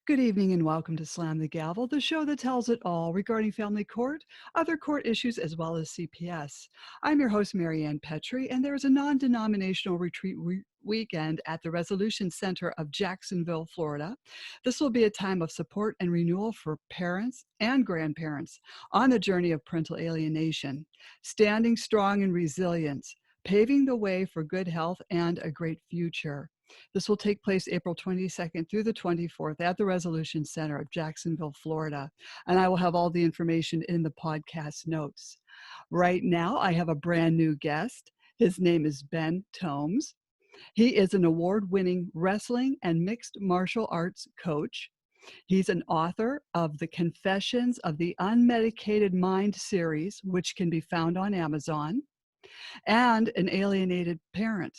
Good evening and welcome to Slam the Gavel, the show that tells it all regarding family court, other court issues, as well as CPS. I'm your host, Maryann Petri, and there is a non-denominational retreat weekend at the Resolution Center of Jacksonville, Florida. This will be a time of support and renewal for parents and grandparents on the journey of parental alienation, standing strong in resilience, paving the way for good health and a great future. This will take place April 22nd through the 24th at the Resolution Center of Jacksonville, Florida. And I will have all the information in the podcast notes. Right now, I have a brand new guest. His name is Ben Tomes. He is an award-winning wrestling and mixed martial arts coach. He's an author of the Confessions of the Unmedicated Mind series, which can be found on Amazon, and an alienated parent.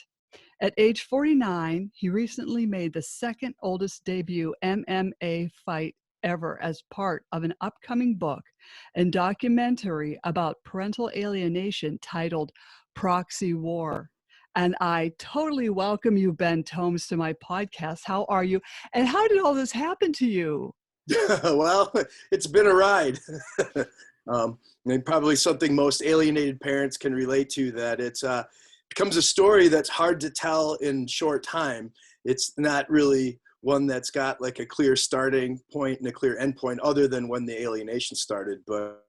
At age 49, he recently made the second oldest debut MMA fight ever as part of an upcoming book and documentary about parental alienation titled Proxy War. And I totally welcome you, Ben Tomes, to my podcast. How are you? And how did all this happen to you? Well, it's been a ride. And probably something most alienated parents can relate to, that it's becomes a story that's hard to tell in short time. It's not really one that's got like a clear starting point and a clear end point other than when the alienation started. But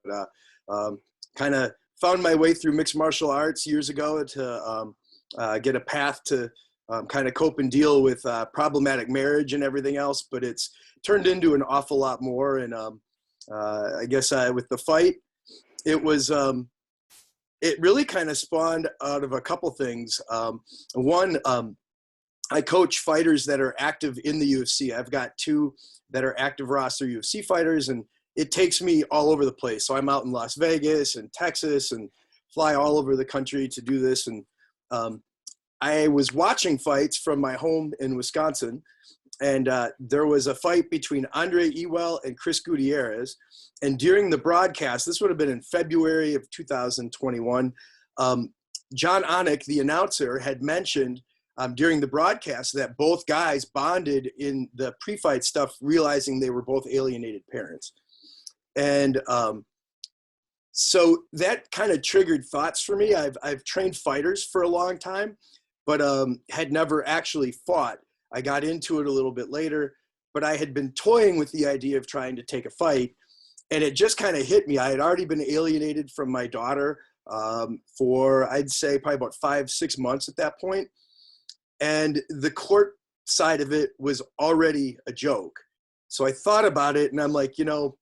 kind of found my way through mixed martial arts years ago to get a path to kind of cope and deal with problematic marriage and everything else. But it's turned into an awful lot more. And I guess with the fight, it was it really kind of spawned out of a couple things. One, I coach fighters that are active in the UFC. I've got two that are active roster UFC fighters, and it takes me all over the place. So I'm out in Las Vegas and Texas and fly all over the country to do this. And I was watching fights from my home in Wisconsin, and there was a fight between Andre Ewell and Chris Gutierrez. And during the broadcast, this would have been in February of 2021, John Anik, the announcer, had mentioned during the broadcast that both guys bonded in the pre-fight stuff, realizing they were both alienated parents. And so that kind of triggered thoughts for me. I've trained fighters for a long time, but had never actually fought. I got into it a little bit later, but I had been toying with the idea of trying to take a fight. And it just kind of hit me. I had already been alienated from my daughter for, I'd say, probably about 5-6 months at that point. And the court side of it was already a joke. So I thought about it, and I'm like, I'm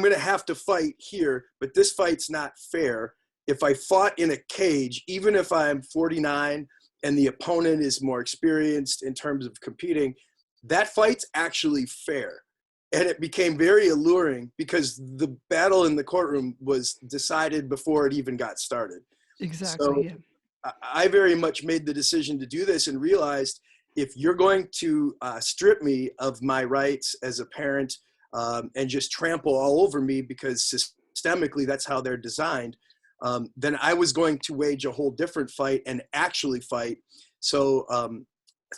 going to have to fight here, but this fight's not fair. If I fought in a cage, even if I'm 49 and the opponent is more experienced in terms of competing, that fight's actually fair. And it became very alluring because the battle in the courtroom was decided before it even got started. Exactly. So yeah. I very much made the decision to do this and realized if you're going to strip me of my rights as a parent and just trample all over me because systemically that's how they're designed, then I was going to wage a whole different fight and actually fight. So I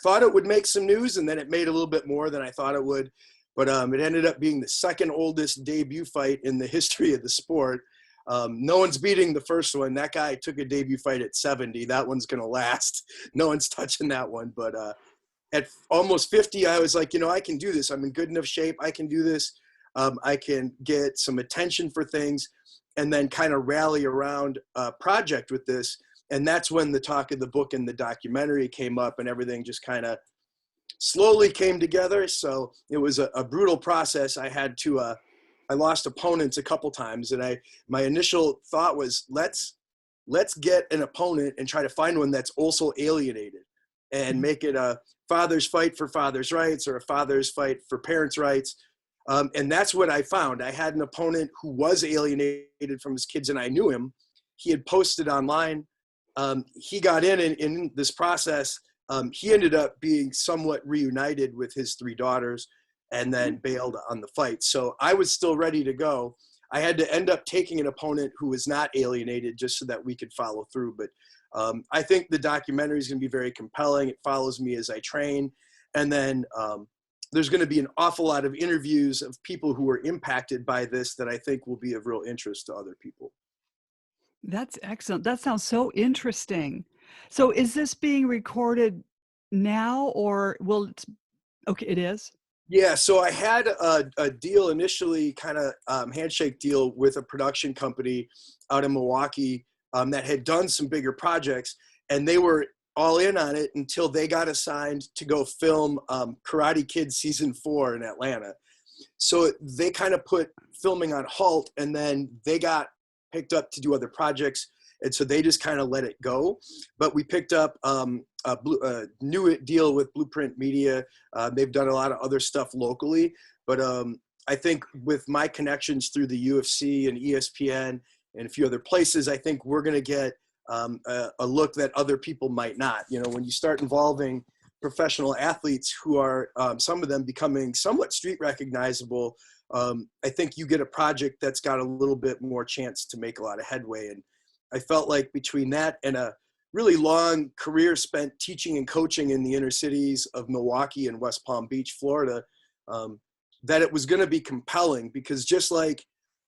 thought it would make some news, and then it made a little bit more than I thought it would. But it ended up being the second oldest debut fight in the history of the sport. No one's beating the first one. That guy took a debut fight at 70. That one's going to last. No one's touching that one. But at almost 50, I was like, I can do this. I'm in good enough shape. I can do this. I can get some attention for things and then kind of rally around a project with this. And that's when the talk of the book and the documentary came up, and everything just kind of slowly came together. So it was a brutal process. I had to, I lost opponents a couple times, and my initial thought was, let's get an opponent and try to find one that's also alienated and make it a father's fight for father's rights or a father's fight for parents' rights. And that's what I found. I had an opponent who was alienated from his kids, and I knew him. He had posted online. He got in this process. He ended up being somewhat reunited with his 3 daughters and then bailed on the fight. So I was still ready to go. I had to end up taking an opponent who was not alienated just so that we could follow through. But I think the documentary is going to be very compelling. It follows me as I train. And then there's going to be an awful lot of interviews of people who were impacted by this that I think will be of real interest to other people. That's excellent. That sounds so interesting. So is this being recorded now or will it okay, it is? Yeah, so I had a deal initially, kind of handshake deal with a production company out in Milwaukee that had done some bigger projects, and they were all in on it until they got assigned to go film Karate Kid season 4 in Atlanta. So they kind of put filming on halt, and then they got picked up to do other projects, and so they just kind of let it go. But we picked up a new deal with Blueprint Media. They've done a lot of other stuff locally, but I think with my connections through the UFC and ESPN and a few other places, I think we're going to get a look that other people might not. You know, when you start involving professional athletes who are, some of them becoming somewhat street recognizable, I think you get a project that's got a little bit more chance to make a lot of headway. And I felt like between that and a really long career spent teaching and coaching in the inner cities of Milwaukee and West Palm Beach, Florida, that it was going to be compelling, because just like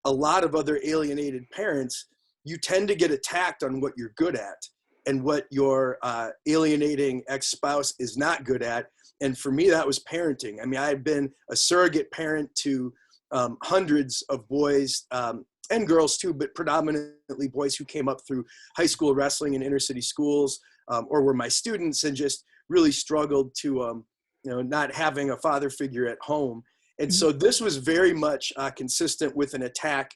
a lot of other alienated parents, you tend to get attacked on what you're good at and what your alienating ex-spouse is not good at. And for me, that was parenting. I mean, I've been a surrogate parent to hundreds of boys and girls too, but predominantly boys who came up through high school wrestling in inner city schools, or were my students, and just really struggled to, not having a father figure at home. And so this was very much consistent with an attack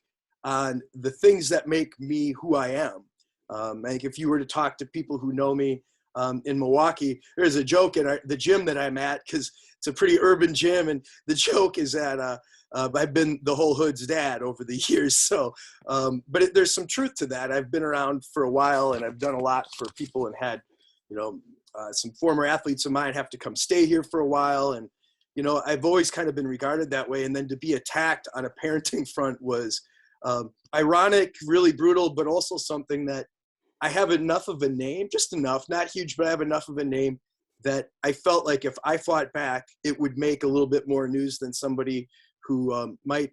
on the things that make me who I am. Like if you were to talk to people who know me in Milwaukee, there's a joke at the gym that I'm at, because it's a pretty urban gym, and the joke is that I've been the whole hood's dad over the years. So, but there's some truth to that. I've been around for a while, and I've done a lot for people, and had, some former athletes of mine have to come stay here for a while. And, I've always kind of been regarded that way. And then to be attacked on a parenting front was ironic, really brutal, but also something that I have enough of a name, just enough, not huge, but I have enough of a name that I felt like if I fought back, it would make a little bit more news than somebody who might,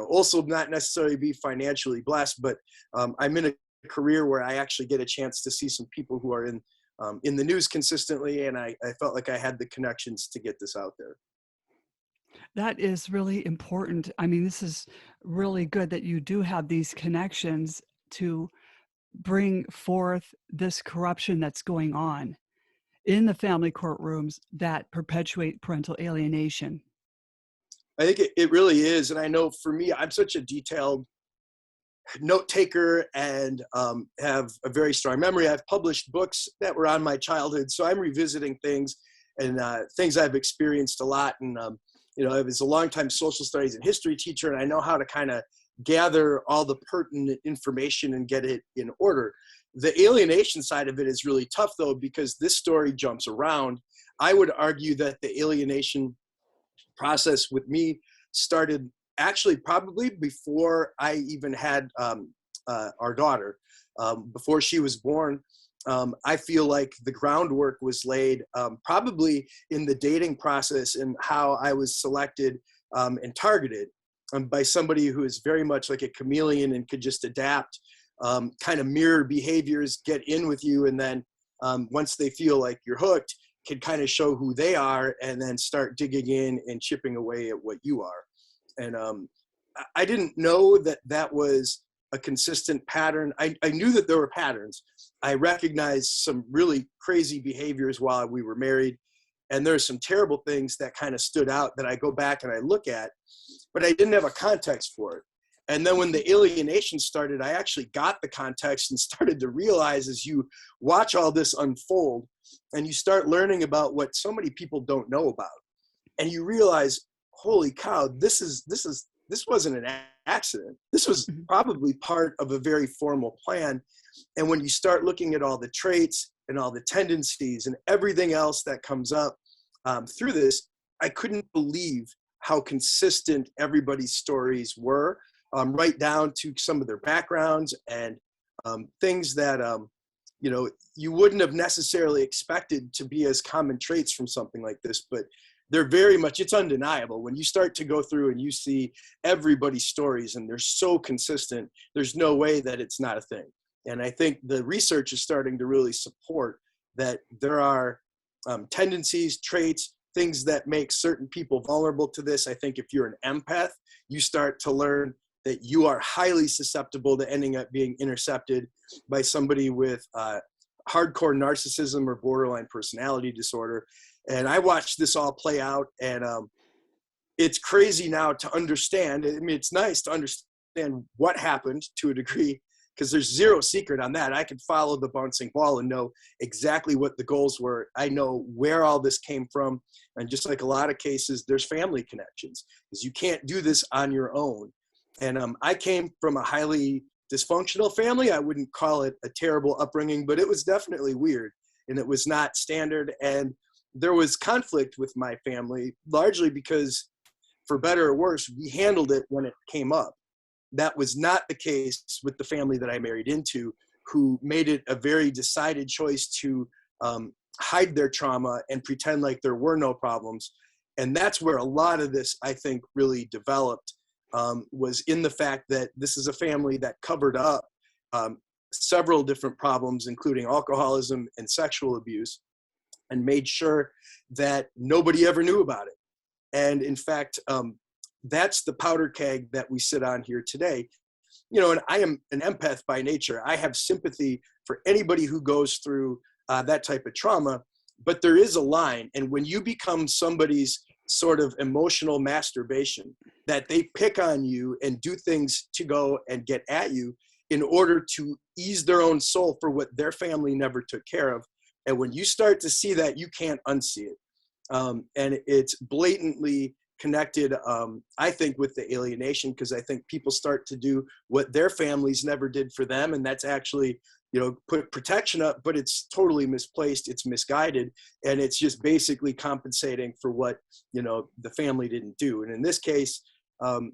also not necessarily be financially blessed, but I'm in a career where I actually get a chance to see some people who are in the news consistently, and I felt like I had the connections to get this out there. That is really important. I mean, this is really good that you do have these connections to bring forth this corruption that's going on in the family courtrooms that perpetuate parental alienation. I think it really is. And I know for me, I'm such a detailed note taker and have a very strong memory. I've published books that were on my childhood, so I'm revisiting things and things I've experienced a lot. And I was a longtime social studies and history teacher, and I know how to kind of gather all the pertinent information and get it in order. The alienation side of it is really tough, though, because this story jumps around. I would argue that the alienation process with me started actually probably before I even had our daughter. Before she was born, I feel like the groundwork was laid probably in the dating process and how I was selected and targeted by somebody who is very much like a chameleon and could just adapt, kind of mirror behaviors, get in with you, and then once they feel like you're hooked, can kind of show who they are and then start digging in and chipping away at what you are. And I didn't know that that was a consistent pattern. I knew that there were patterns. I recognized some really crazy behaviors while we were married. And there's some terrible things that kind of stood out that I go back and I look at, but I didn't have a context for it. And then when the alienation started, I actually got the context and started to realize, as you watch all this unfold and you start learning about what so many people don't know about, and you realize, holy cow, this wasn't an accident. This was probably part of a very formal plan. And when you start looking at all the traits and all the tendencies and everything else that comes up through this, I couldn't believe how consistent everybody's stories were, right down to some of their backgrounds and things that you wouldn't have necessarily expected to be as common traits from something like this, but they're very much, it's undeniable. When you start to go through and you see everybody's stories and they're so consistent, there's no way that it's not a thing. And I think the research is starting to really support that there are tendencies, traits, things that make certain people vulnerable to this. I think if you're an empath, you start to learn that you are highly susceptible to ending up being intercepted by somebody with hardcore narcissism or borderline personality disorder. And I watched this all play out, and it's crazy now to understand. I mean, it's nice to understand what happened to a degree, because there's zero secret on that. I could follow the bouncing ball and know exactly what the goals were. I know where all this came from. And just like a lot of cases, there's family connections, because you can't do this on your own. And I came from a highly dysfunctional family. I wouldn't call it a terrible upbringing, but it was definitely weird, and it was not standard. And there was conflict with my family, largely because, for better or worse, we handled it when it came up. That was not the case with the family that I married into, who made it a very decided choice to hide their trauma and pretend like there were no problems. And that's where a lot of this, I think, really developed, was in the fact that this is a family that covered up several different problems, including alcoholism and sexual abuse, and made sure that nobody ever knew about it. And in fact, that's the powder keg that we sit on here today. And I am an empath by nature. I have sympathy for anybody who goes through that type of trauma, but there is a line. And when you become somebody's sort of emotional masturbation, that they pick on you and do things to go and get at you in order to ease their own soul for what their family never took care of. And when you start to see that, you can't unsee it. And it's blatantly connected, I think, with the alienation, because I think people start to do what their families never did for them. And that's actually, put protection up, but it's totally misplaced. It's misguided. And it's just basically compensating for what, the family didn't do. And in this case,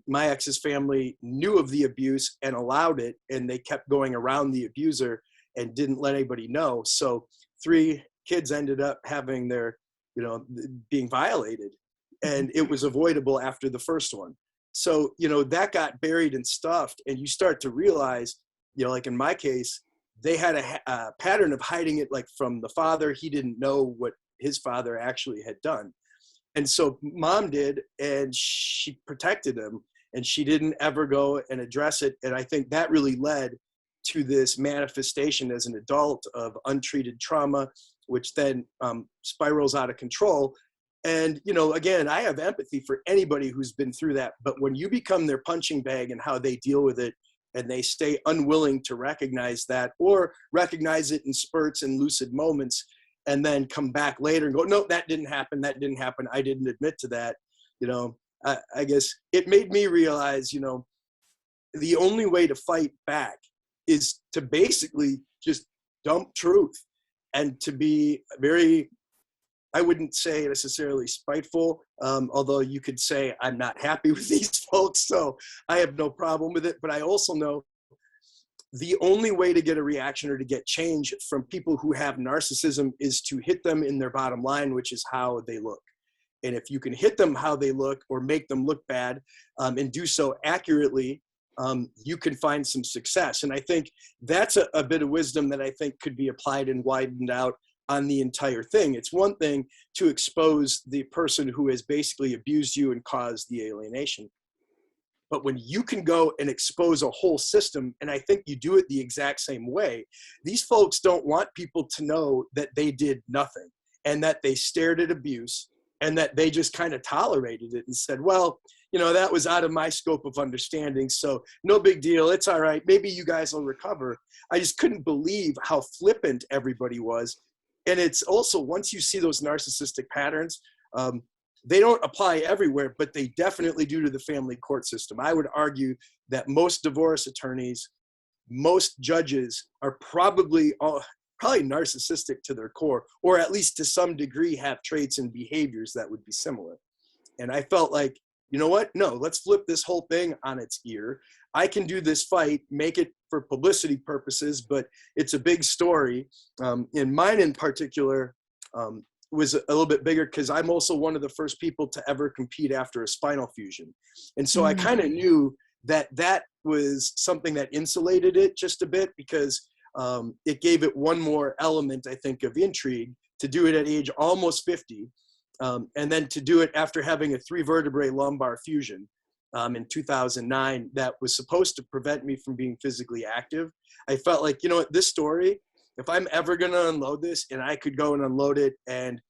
my ex's family knew of the abuse and allowed it, and they kept going around the abuser and didn't let anybody know. So 3 kids ended up having their, being violated, and it was avoidable after the first one. So, that got buried and stuffed, and you start to realize, like in my case, they had a pattern of hiding it, like from the father. He didn't know what his father actually had done. And so mom did, and she protected him, and she didn't ever go and address it. And I think that really led to this manifestation as an adult of untreated trauma, which then spirals out of control. And, again, I have empathy for anybody who's been through that. But when you become their punching bag and how they deal with it, and they stay unwilling to recognize that, or recognize it in spurts and lucid moments, and then come back later and go, no, that didn't happen. That didn't happen. I didn't admit to that. I guess it made me realize, the only way to fight back is to basically just dump truth, and to be very, I wouldn't say necessarily spiteful, although you could say I'm not happy with these folks, so I have no problem with it. But I also know the only way to get a reaction or to get change from people who have narcissism is to hit them in their bottom line, which is how they look. And if you can hit them how they look, or make them look bad, and do so accurately, you can find some success. And I think that's a bit of wisdom that I think could be applied and widened out on the entire thing. It's one thing to expose the person who has basically abused you and caused the alienation. But when you can go and expose a whole system, and I think you do it the exact same way, these folks don't want people to know that they did nothing, and that they stared at abuse, and that they just kind of tolerated it and said, well, that was out of my scope of understanding, so no big deal. It's all right. Maybe you guys will recover. I just couldn't believe how flippant everybody was. And it's also, once you see those narcissistic patterns, they don't apply everywhere, but they definitely do to the family court system. I would argue that most divorce attorneys, most judges are probably narcissistic to their core, or at least to some degree have traits and behaviors that would be similar. And I felt like, you know what? No, let's flip this whole thing on its ear. I can do this fight, make it for publicity purposes, but it's a big story. And mine in particular was a little bit bigger because I'm also one of the first people to ever compete after a spinal fusion. And so I kind of knew that that was something that insulated it just a bit, because it gave it one more element, I think, of intrigue to do it at age almost 50. And then to do it after having a 3 vertebrae lumbar fusion in 2009 that was supposed to prevent me from being physically active. I felt like, you know what, this story, if I'm ever going to unload this, and I could go and unload it and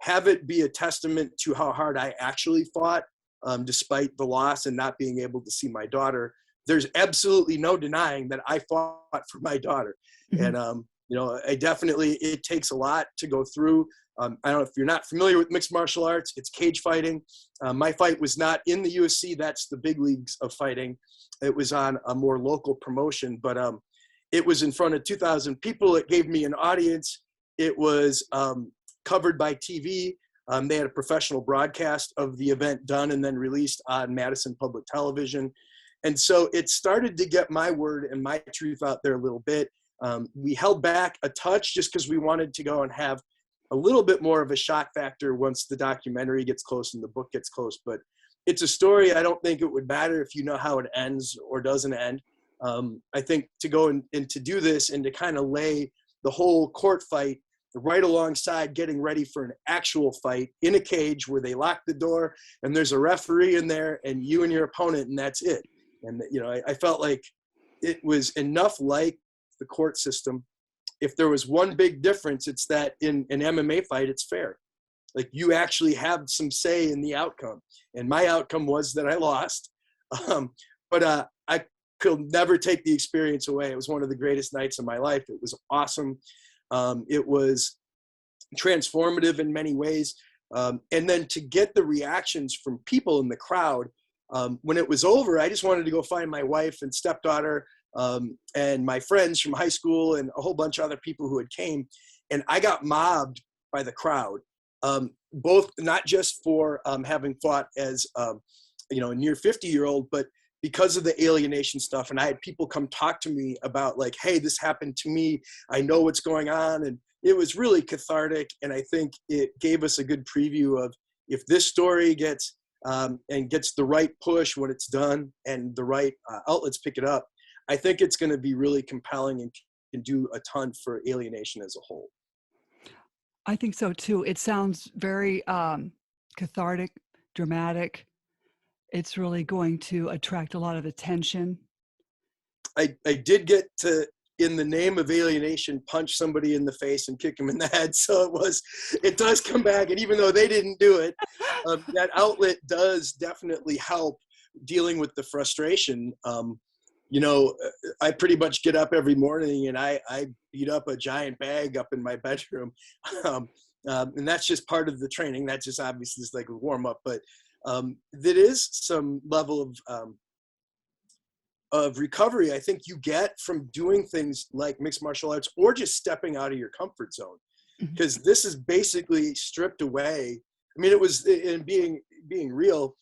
have it be a testament to how hard I actually fought, despite the loss and not being able to see my daughter, there's absolutely no denying that I fought for my daughter. And, you know, it takes a lot to go through. I don't know if you're not familiar with mixed martial arts, it's cage fighting. My fight was not in the UFC, that's the big leagues of fighting. It was on a more local promotion, but it was in front of 2,000 people. It gave me an audience. It was covered by TV. They had a professional broadcast of the event done and then released on Madison Public Television. And so it started to get my word and my truth out there a little bit. We held back a touch just because we wanted to go and have a little bit more of a shock factor once the documentary gets close and the book gets close. But it's a story. I don't think it would matter if you know how it ends or doesn't end. I think to go and to do this and to kind of lay the whole court fight right alongside getting ready for an actual fight in a cage where they lock the door and there's a referee in there and you and your opponent, and that's it. And, you know, I felt like it was enough like the court system. If there was one big difference, it's that in an MMA fight, it's fair. Like, you actually have some say in the outcome. And my outcome was that I lost. But I could never take the experience away. It was one of the greatest nights of my life. It was awesome. It was transformative in many ways. And then to get the reactions from people in the crowd, when it was over, I just wanted to go find my wife and stepdaughter and my friends from high school and a whole bunch of other people who had came. And I got mobbed by the crowd, both not just for having fought as you know, a near 50-year-old, but because of the alienation stuff. And I had people come talk to me about, like, hey, this happened to me. I know what's going on. And it was really cathartic. And I think it gave us a good preview of, if this story gets and gets the right push when it's done and the right outlets pick it up, I think it's going to be really compelling and can do a ton for alienation as a whole. I think so too. It sounds very cathartic, dramatic. It's really going to attract a lot of attention. I did get to, in the name of alienation, punch somebody in the face and kick him in the head. So it does come back. And even though they didn't do it, that outlet does definitely help dealing with the frustration. You know, I pretty much get up every morning and I beat up a giant bag up in my bedroom. And that's just part of the training. That just obviously is like a warm up, but there is some level of recovery I think you get from doing things like mixed martial arts or just stepping out of your comfort zone, because this is basically stripped away. I mean, it was, in being real,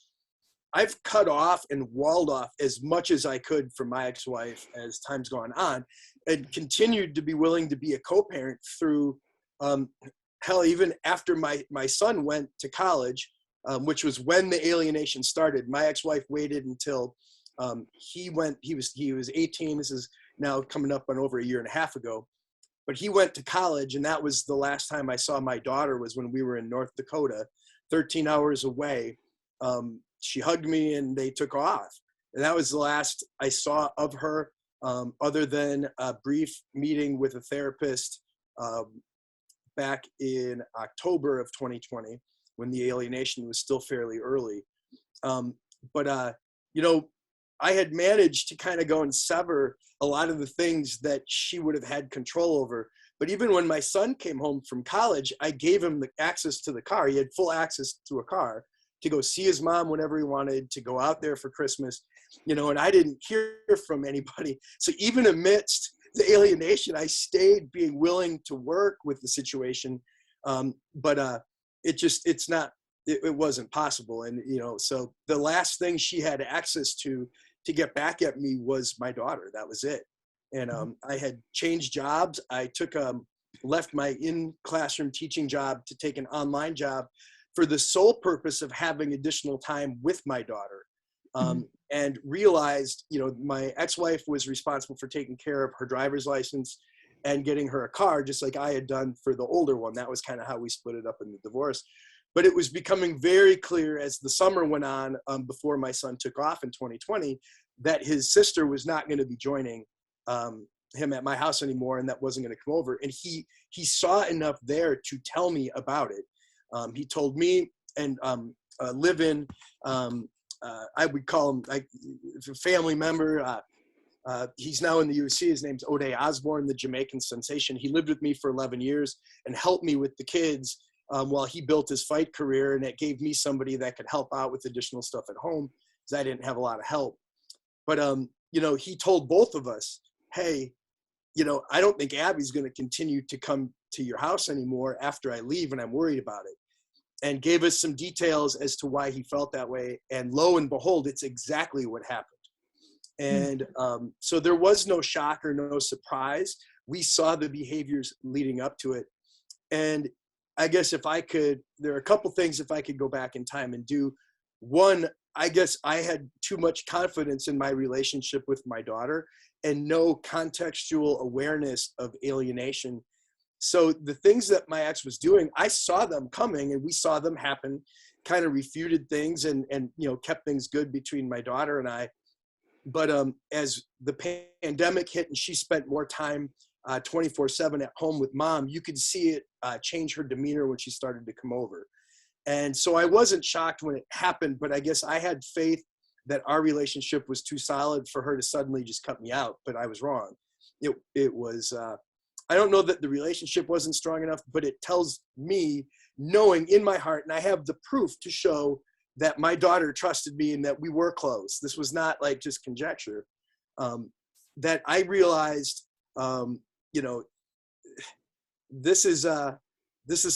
I've cut off and walled off as much as I could from my ex-wife as time's gone on, and continued to be willing to be a co-parent through, hell, even after my son went to college, which was when the alienation started. My ex-wife waited until he was 18. This is now coming up on over a year and a half ago, but he went to college, and that was the last time I saw my daughter, was when we were in North Dakota, 13 hours away. She hugged me and they took off. And that was the last I saw of her, other than a brief meeting with a therapist back in October of 2020, when the alienation was still fairly early. But you know, I had managed to kind of go and sever a lot of the things that she would have had control over. But even when my son came home from college, I gave him the access to the car. He had full access to a car to go see his mom whenever he wanted, to go out there for Christmas, you know, and I didn't hear from anybody. So even amidst the alienation, I stayed being willing to work with the situation. But it's not it wasn't possible. And, so the last thing she had access to get back at me was my daughter. That was it. And I had changed jobs. I left my in-classroom teaching job to take an online job for the sole purpose of having additional time with my daughter. And realized, my ex-wife was responsible for taking care of her driver's license and getting her a car, just like I had done for the older one. That was kind of how we split it up in the divorce. But it was becoming very clear as the summer went on, before my son took off in 2020, that his sister was not going to be joining him at my house anymore, and that wasn't going to come over. And he saw enough there to tell me about it. He told me, and live-in, I would call him like a family member. He's now in the UFC. His name's O'Day Osborne, the Jamaican sensation. He lived with me for 11 years and helped me with the kids while he built his fight career. And it gave me somebody that could help out with additional stuff at home because I didn't have a lot of help. But, he told both of us, hey, I don't think Abby's going to continue to come to your house anymore after I leave, and I'm worried about it. And gave us some details as to why he felt that way. And lo and behold, it's exactly what happened. And so there was no shock or no surprise. We saw the behaviors leading up to it. And I guess there are a couple things if I could go back in time and do. One, I guess I had too much confidence in my relationship with my daughter and no contextual awareness of alienation. So the things that my ex was doing, I saw them coming and we saw them happen, kind of refuted things and kept things good between my daughter and I. But as the pandemic hit and she spent more time 24/7 at home with mom, you could see it change her demeanor when she started to come over. And so I wasn't shocked when it happened, but I guess I had faith that our relationship was too solid for her to suddenly just cut me out, but I was wrong. It was, I don't know that the relationship wasn't strong enough, but it tells me, knowing in my heart, and I have the proof to show that my daughter trusted me and that we were close. This was not like just conjecture. That I realized, this is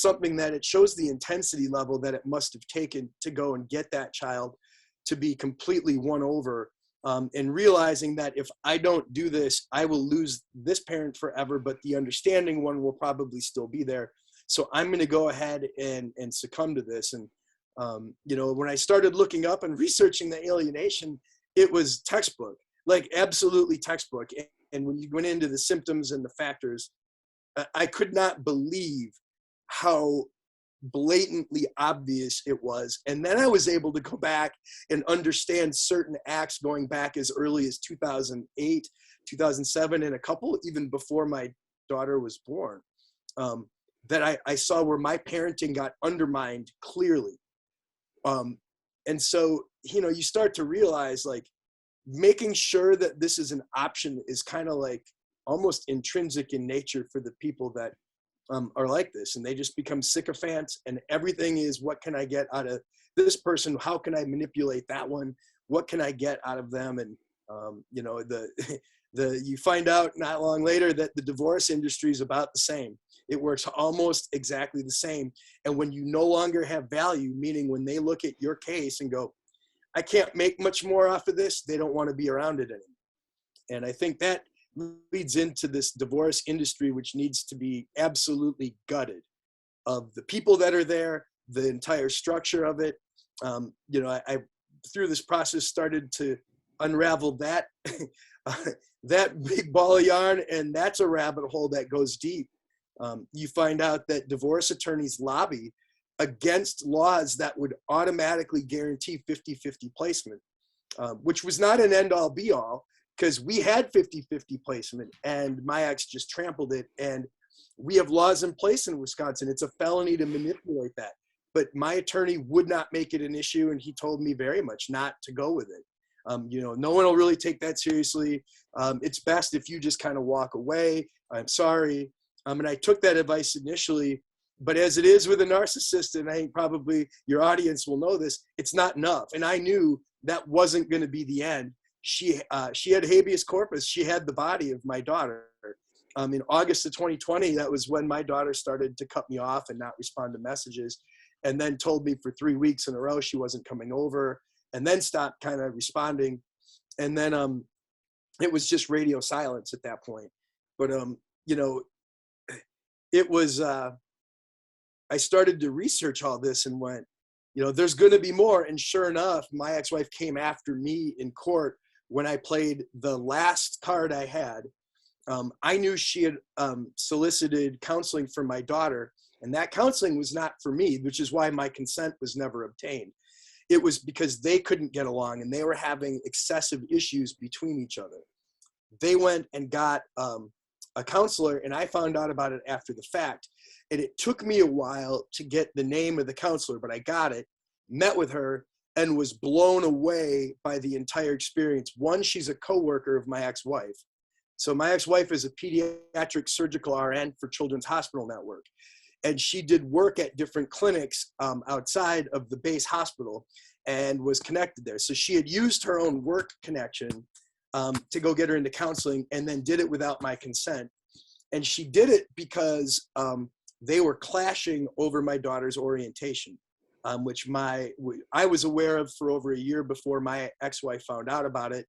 something that it shows the intensity level that it must have taken to go and get that child to be completely won over. And realizing that if I don't do this, I will lose this parent forever, but the understanding one will probably still be there. So I'm going to go ahead and succumb to this. And, when I started looking up and researching the alienation, it was textbook, like absolutely textbook. And when you went into the symptoms and the factors, I could not believe how blatantly obvious it was. And then I was able to go back and understand certain acts going back as early as 2008, 2007, and a couple even before my daughter was born, that I saw where my parenting got undermined clearly. And so, you start to realize like making sure that this is an option is kind of like almost intrinsic in nature for the people that are like this, and they just become sycophants, and everything is, what can I get out of this person? How can I manipulate that one? What can I get out of them? And, you find out not long later that the divorce industry is about the same. It works almost exactly the same. And when you no longer have value, meaning when they look at your case and go, I can't make much more off of this, they don't want to be around it anymore. And I think that leads into this divorce industry, which needs to be absolutely gutted of the people that are there, the entire structure of it. I through this process started to unravel that, that big ball of yarn, and that's a rabbit hole that goes deep. You find out that divorce attorneys lobby against laws that would automatically guarantee 50-50 placement, which was not an end-all be-all, because we had 50-50 placement and my ex just trampled it. And we have laws in place in Wisconsin. It's a felony to manipulate that. But my attorney would not make it an issue, and he told me very much not to go with it. No one will really take that seriously. It's best if you just kind of walk away. I'm sorry. And I took that advice initially, but as it is with a narcissist, and I think probably your audience will know this, it's not enough. And I knew that wasn't going to be the end. She had habeas corpus. She had the body of my daughter. In August of 2020, that was when my daughter started to cut me off and not respond to messages. and then told me for 3 weeks in a row she wasn't coming over, and then stopped kind of responding. And then it was just radio silence at that point. But you know, it was I started to research all this and went, you know, there's going to be more. And sure enough, my ex-wife came after me in court when I played the last card I had. I knew she had solicited counseling for my daughter, and that counseling was not for me, which is why my consent was never obtained. It was because they couldn't get along and they were having excessive issues between each other. They went and got a counselor, and I found out about it after the fact. And it took me a while to get the name of the counselor, but I got it, met with her, and was blown away by the entire experience. One, she's a coworker of my ex-wife. So my ex-wife is a pediatric surgical RN for Children's Hospital Network. And she did work at different clinics outside of the base hospital and was connected there. So she had used her own work connection to go get her into counseling, and then did it without my consent. And she did it because they were clashing over my daughter's orientation, which I was aware of for over a year before my ex-wife found out about it.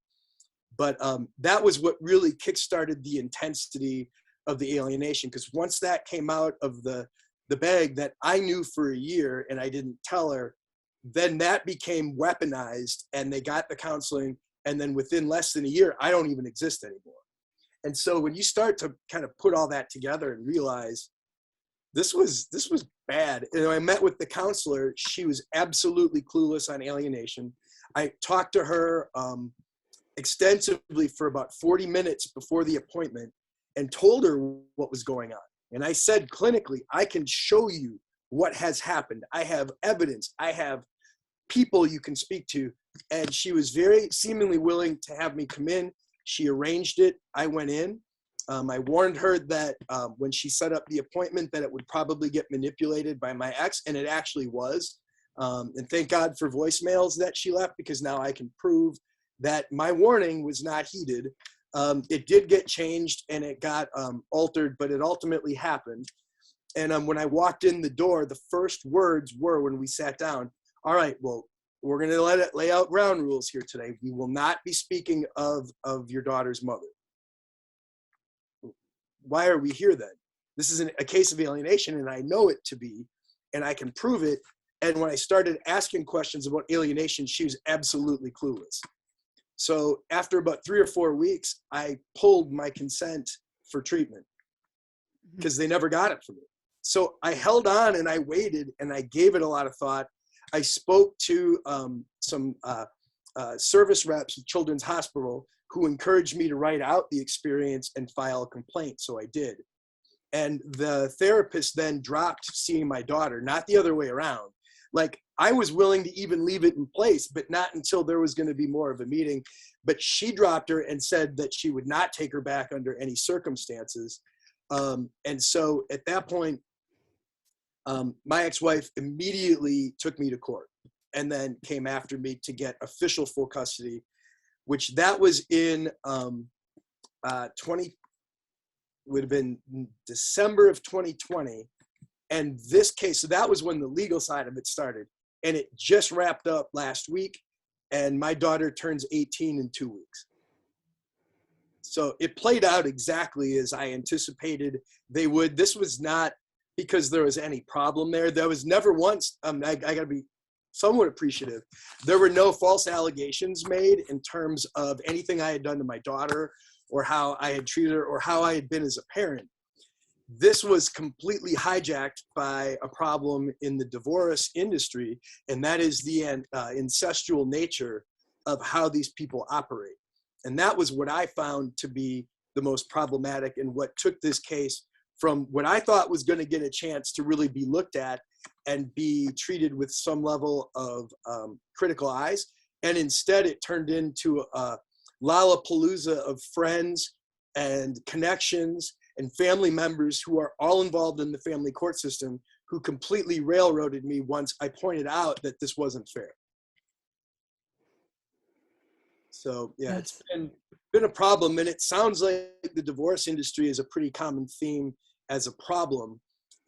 But that was what really kickstarted the intensity of the alienation, because once that came out of the bag that I knew for a year and I didn't tell her, then that became weaponized, and they got the counseling, and then within less than a year, I don't even exist anymore. And so when you start to kind of put all that together and realize this was bad. You know, I met with the counselor. She was absolutely clueless on alienation. I talked to her extensively for about 40 minutes before the appointment and told her what was going on. And I said, clinically, I can show you what has happened. I have evidence. I have people you can speak to. And she was very seemingly willing to have me come in. She arranged it. I went in. I warned her that when she set up the appointment that it would probably get manipulated by my ex, and it actually was. And thank God for voicemails that she left, because now I can prove that my warning was not heeded. It did get changed and it got altered, but it ultimately happened. And when I walked in the door, the first words were, when we sat down, all right, well, we're going to lay out ground rules here today. We will not be speaking of your daughter's mother. Why are we here then? This is a case of alienation, and I know it to be, and I can prove it. And when I started asking questions about alienation, she was absolutely clueless. So after about 3 or 4 weeks, I pulled my consent for treatment because they never got it from me. So I held on and I waited and I gave it a lot of thought. I spoke to some service reps at Children's Hospital who encouraged me to write out the experience and file a complaint. So I did. And the therapist then dropped seeing my daughter, not the other way around. Like, I was willing to even leave it in place, but not until there was going to be more of a meeting. But she dropped her and said that she would not take her back under any circumstances. And so at that point, my ex-wife immediately took me to court and then came after me to get official full custody, which that was in would have been December of 2020. And this case, so that was when the legal side of it started. And it just wrapped up last week. And my daughter turns 18 in 2 weeks. So it played out exactly as I anticipated they would. This was not because there was any problem there. There was never once, I got to be somewhat appreciative. There were no false allegations made in terms of anything I had done to my daughter or how I had treated her or how I had been as a parent. This was completely hijacked by a problem in the divorce industry, and that is the incestual nature of how these people operate. And that was what I found to be the most problematic and what took this case from what I thought was going to get a chance to really be looked at and be treated with some level of critical eyes. And instead it turned into a lollapalooza of friends and connections and family members who are all involved in the family court system who completely railroaded me once I pointed out that this wasn't fair. So yeah, Yes. it's been a problem, and it sounds like the divorce industry is a pretty common theme as a problem.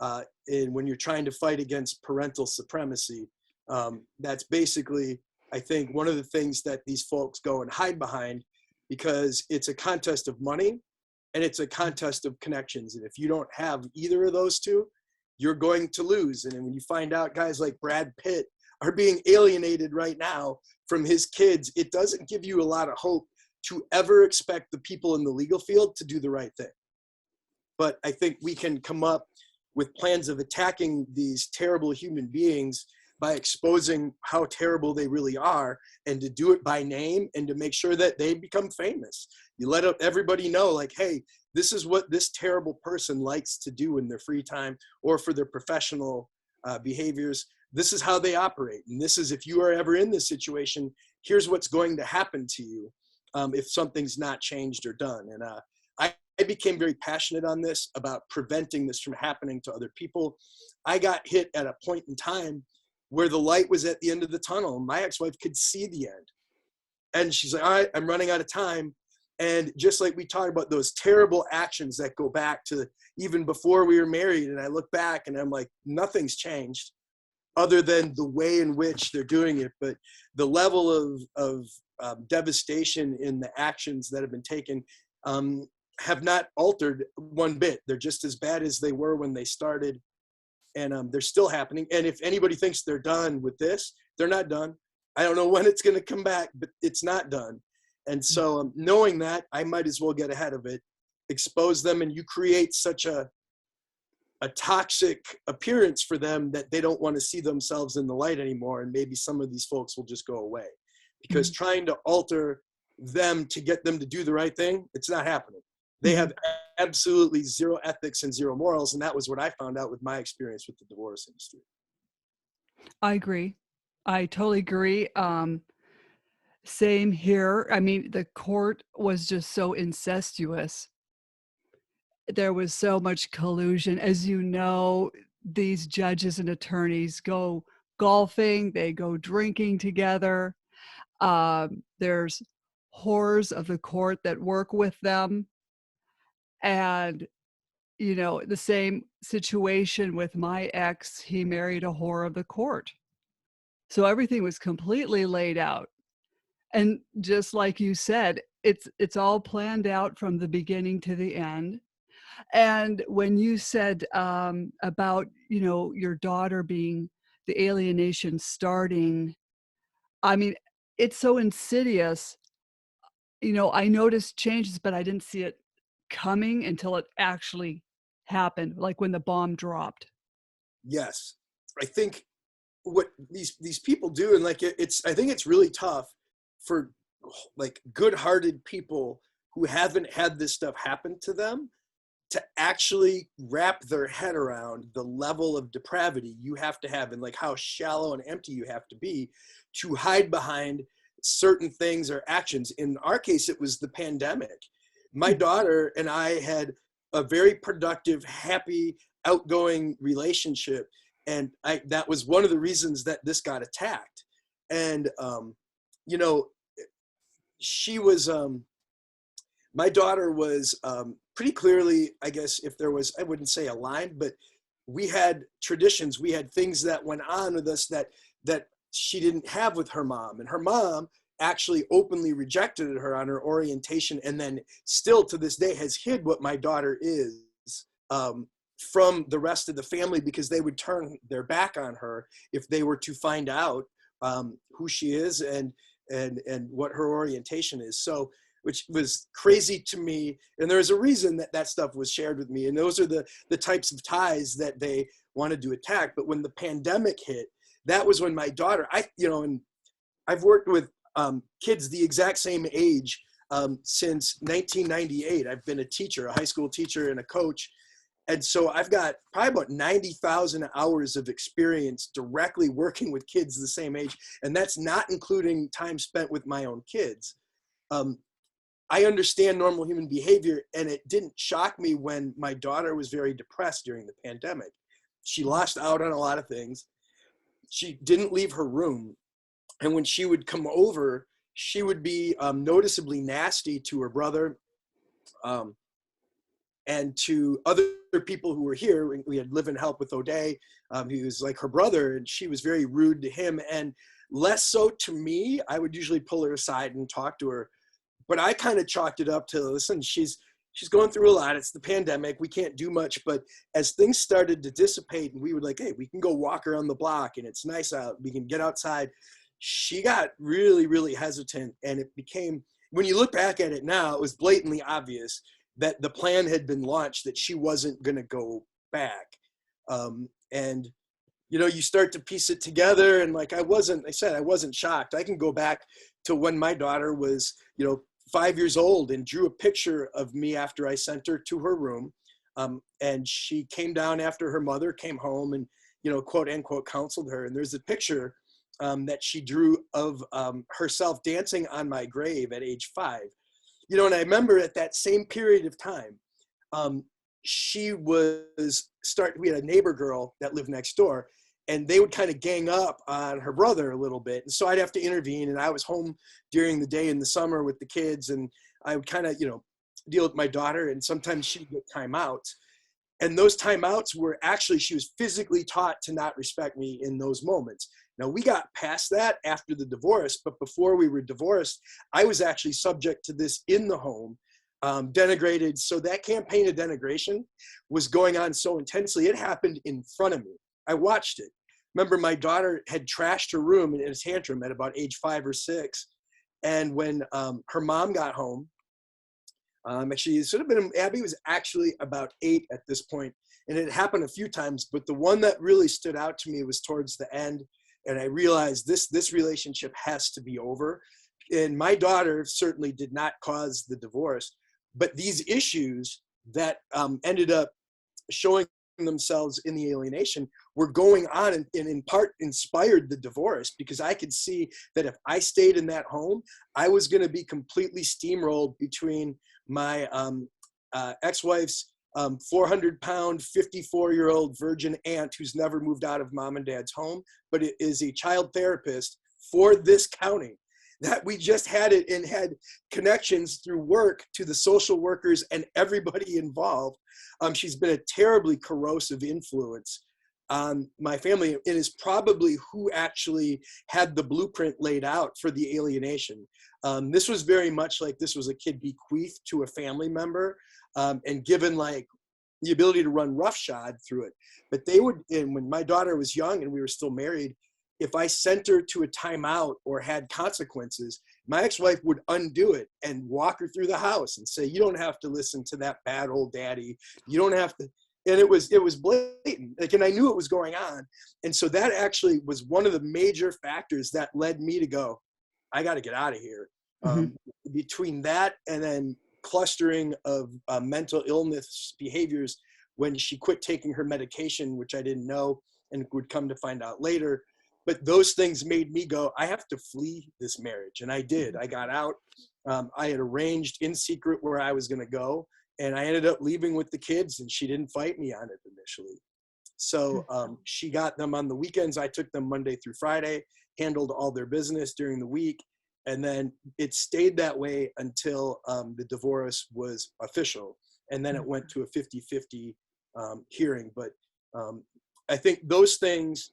and when you're trying to fight against parental supremacy. That's basically, I think, one of the things that these folks go and hide behind, because it's a contest of money and it's a contest of connections. And if you don't have either of those two, you're going to lose. And then when you find out guys like Brad Pitt are being alienated right now from his kids, it doesn't give you a lot of hope to ever expect the people in the legal field to do the right thing. But I think we can come up with plans of attacking these terrible human beings by exposing how terrible they really are, and to do it by name and to make sure that they become famous. You let everybody know, like, hey, this is what this terrible person likes to do in their free time or for their professional behaviors. This is how they operate. And this is, if you are ever in this situation, here's what's going to happen to you if something's not changed or done. And I became very passionate on this, about preventing this from happening to other people. I got hit at a point in time where the light was at the end of the tunnel. My ex-wife could see the end. And she's like, all right, I'm running out of time. And just like we talked about those terrible actions that go back to even before we were married, and I look back and I'm like, nothing's changed other than the way in which they're doing it. But the level of devastation in the actions that have been taken have not altered one bit. They're just as bad as they were when they started. And they're still happening. And if anybody thinks they're done with this, they're not done. I don't know when it's going to come back, but it's not done. And so knowing that, I might as well get ahead of it, expose them, and you create such a toxic appearance for them that they don't want to see themselves in the light anymore. And maybe some of these folks will just go away, because trying to alter them to get them to do the right thing, it's not happening. They have absolutely zero ethics and zero morals. And that was what I found out with my experience with the divorce industry. I agree. I totally agree. Same here. I mean, the court was just so incestuous. There was so much collusion. As you know, these judges and attorneys go golfing, they go drinking together. There's whores of the court that work with them. And, you know, the same situation with my ex, he married a whore of the court. So everything was completely laid out. And just like you said, it's all planned out from the beginning to the end. And when you said about, you know, your daughter being the alienation starting, I mean, it's so insidious. You know, I noticed changes, but I didn't see it coming until it actually happened, like when the bomb dropped. Yes. I think what these people do, and like I think it's really tough for like good-hearted people who haven't had this stuff happen to them to actually wrap their head around the level of depravity you have to have, and like how shallow and empty you have to be to hide behind certain things or actions. In our case, it was the pandemic. My daughter and I had a very productive, happy, outgoing relationship. And that was one of the reasons that this got attacked. And, you know, she was, my daughter was pretty clearly, I guess, if there was, I wouldn't say a line, but we had traditions. We had things that went on with us that she didn't have with her mom. And her mom actually openly rejected her on her orientation, and then still to this day has hid what my daughter is from the rest of the family, because they would turn their back on her if they were to find out who she is and what her orientation is. So, which was crazy to me. And there's a reason that stuff was shared with me. And those are the types of ties that they wanted to attack. But when the pandemic hit, that was when my daughter, and I've worked with kids the exact same age since 1998. I've been a teacher, a high school teacher and a coach. And so I've got probably about 90,000 hours of experience directly working with kids the same age. And that's not including time spent with my own kids. I understand normal human behavior, and it didn't shock me when my daughter was very depressed during the pandemic. She lost out on a lot of things. She didn't leave her room. And when she would come over, she would be noticeably nasty to her brother. and to other people who were here. We had live and help with O'Day. He was like her brother, and she was very rude to him, and less so to me. I would usually pull her aside and talk to her, but I kind of chalked it up to, listen, she's going through a lot. It's the pandemic. We can't do much. But as things started to dissipate and we were like, hey, we can go walk around the block and it's nice out, we can get outside, she got really, really hesitant. And it became, when you look back at it now, it was blatantly obvious that the plan had been launched, that she wasn't going to go back. And, you know, you start to piece it together. And like, I wasn't shocked. I can go back to when my daughter was, 5 years old, and drew a picture of me after I sent her to her room. And she came down after her mother came home and, quote unquote, counseled her. And there's a picture that she drew of herself dancing on my grave at age 5. And I remember at that same period of time, we had a neighbor girl that lived next door, and they would kind of gang up on her brother a little bit. And so I'd have to intervene, and I was home during the day in the summer with the kids, and I would kind of, deal with my daughter, and sometimes she'd get timeouts. And those timeouts were actually, she was physically taught to not respect me in those moments. Now, we got past that after the divorce, but before we were divorced, I was actually subject to this in the home, denigrated. So that campaign of denigration was going on so intensely, it happened in front of me. I watched it. Remember, my daughter had trashed her room in a tantrum at about age 5 or 6. And when her mom got home, actually, it should have been, Abby was actually about 8 at this point, and it happened a few times, but the one that really stood out to me was towards the end. And I realized this relationship has to be over. And my daughter certainly did not cause the divorce, but these issues that ended up showing themselves in the alienation were going on, and in part inspired the divorce, because I could see that if I stayed in that home, I was going to be completely steamrolled between my ex-wife's 400-pound, 54-year-old virgin aunt who's never moved out of mom and dad's home, but it is a child therapist for this county, that we just had it and had connections through work to the social workers and everybody involved. She's been a terribly corrosive influence on my family. It is probably who actually had the blueprint laid out for the alienation. This was very much like this was a kid bequeathed to a family member, and given like the ability to run roughshod through it. But they would, and when my daughter was young and we were still married, if I sent her to a timeout or had consequences, my ex-wife would undo it and walk her through the house and say, you don't have to listen to that bad old daddy. You don't have to. And it was blatant. Like, and I knew it was going on. And so that actually was one of the major factors that led me to go, I got to get out of here. Between that and then clustering of mental illness behaviors when she quit taking her medication, which I didn't know and would come to find out later. But those things made me go, I have to flee this marriage. And I did. I got out. I had arranged in secret where I was going to go. And I ended up leaving with the kids, and she didn't fight me on it initially. So she got them on the weekends. I took them Monday through Friday, handled all their business during the week. And then it stayed that way until the divorce was official. And then it went to a 50-50 hearing. But I think those things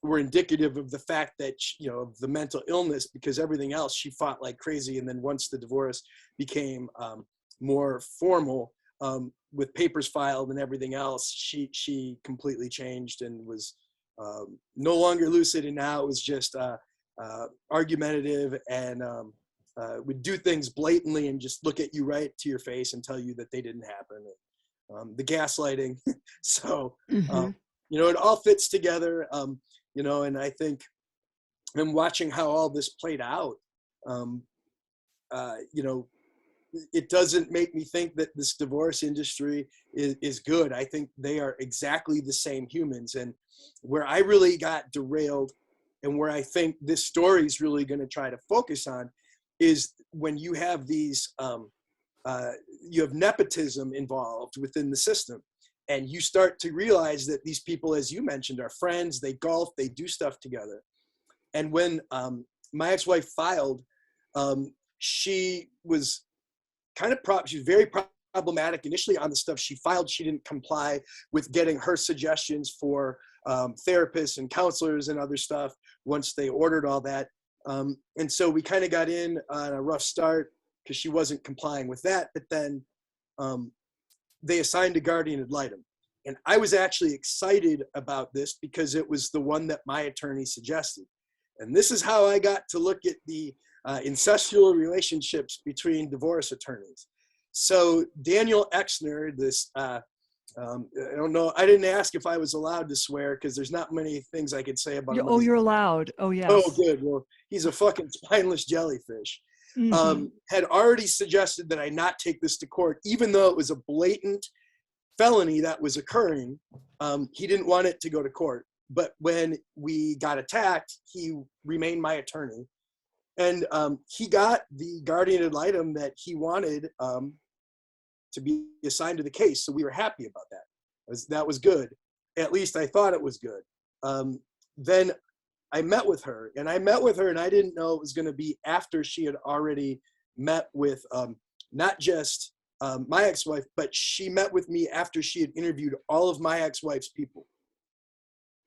were indicative of the fact that, of the mental illness, because everything else she fought like crazy. And then once the divorce became more formal, with papers filed and everything else, she completely changed and was no longer lucid. And now it was just argumentative and would do things blatantly and just look at you right to your face and tell you that they didn't happen. And, the gaslighting. So, it all fits together, and I think I'm watching how all this played out. It doesn't make me think that this divorce industry is good. I think they are exactly the same humans. And where I really got derailed and where I think this story is really going to try to focus on is when you have these, you have nepotism involved within the system. And you start to realize that these people, as you mentioned, are friends, they golf, they do stuff together. And when my ex-wife filed, she was kind of she was very problematic initially on the stuff she filed. She didn't comply with getting her suggestions for therapists and counselors and other stuff once they ordered all that. And so we kind of got in on a rough start because she wasn't complying with that. But then they assigned a Guardian Ad Litem. And I was actually excited about this because it was the one that my attorney suggested. And this is how I got to look at the incestual relationships between divorce attorneys. So Daniel Exner, this, I don't know, I didn't ask if I was allowed to swear because there's not many things I could say about him. Oh, you're allowed. Oh, yes. Oh, good. Well, he's a fucking spineless jellyfish. Had already suggested that I not take this to court, even though it was a blatant felony that was occurring. He didn't want it to go to court. But when we got attacked, he remained my attorney. And he got the Guardian Ad Litem that he wanted to be assigned to the case. So we were happy about that. That was good. At least I thought it was good. Then I met with her, and I didn't know it was going to be after she had already met with not just my ex-wife, but she met with me after she had interviewed all of my ex-wife's people.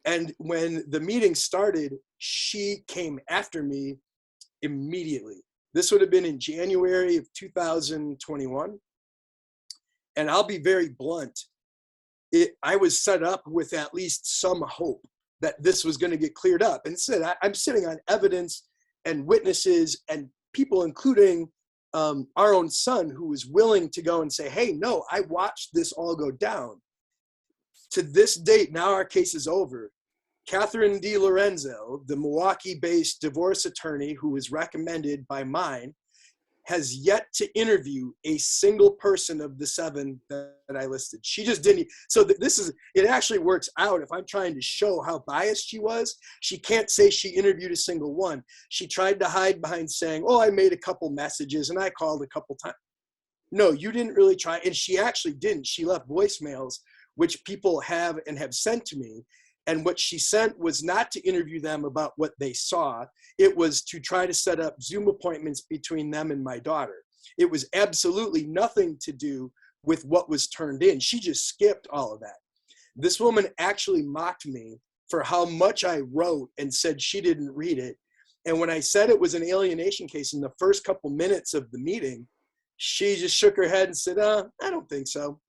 And when the meeting started, she came after me immediately. This would have been in January of 2021. And I'll be very blunt. I was set up with at least some hope that this was going to get cleared up. And said, I'm sitting on evidence and witnesses and people, including our own son, who was willing to go and say, hey, no, I watched this all go down. To this date, now our case is over. Catherine DiLorenzo, the Milwaukee-based divorce attorney who was recommended by mine, has yet to interview a single person of the 7 that I listed. She just didn't. So it actually works out. If I'm trying to show how biased she was, she can't say she interviewed a single one. She tried to hide behind saying, oh, I made a couple messages and I called a couple times. No, you didn't really try. And she actually didn't. She left voicemails, which people have and have sent to me. And what she sent was not to interview them about what they saw. It was to try to set up Zoom appointments between them and my daughter. It was absolutely nothing to do with what was turned in. She just skipped all of that. This woman actually mocked me for how much I wrote and said she didn't read it. And when I said it was an alienation case in the first couple minutes of the meeting, she just shook her head and said, I don't think so.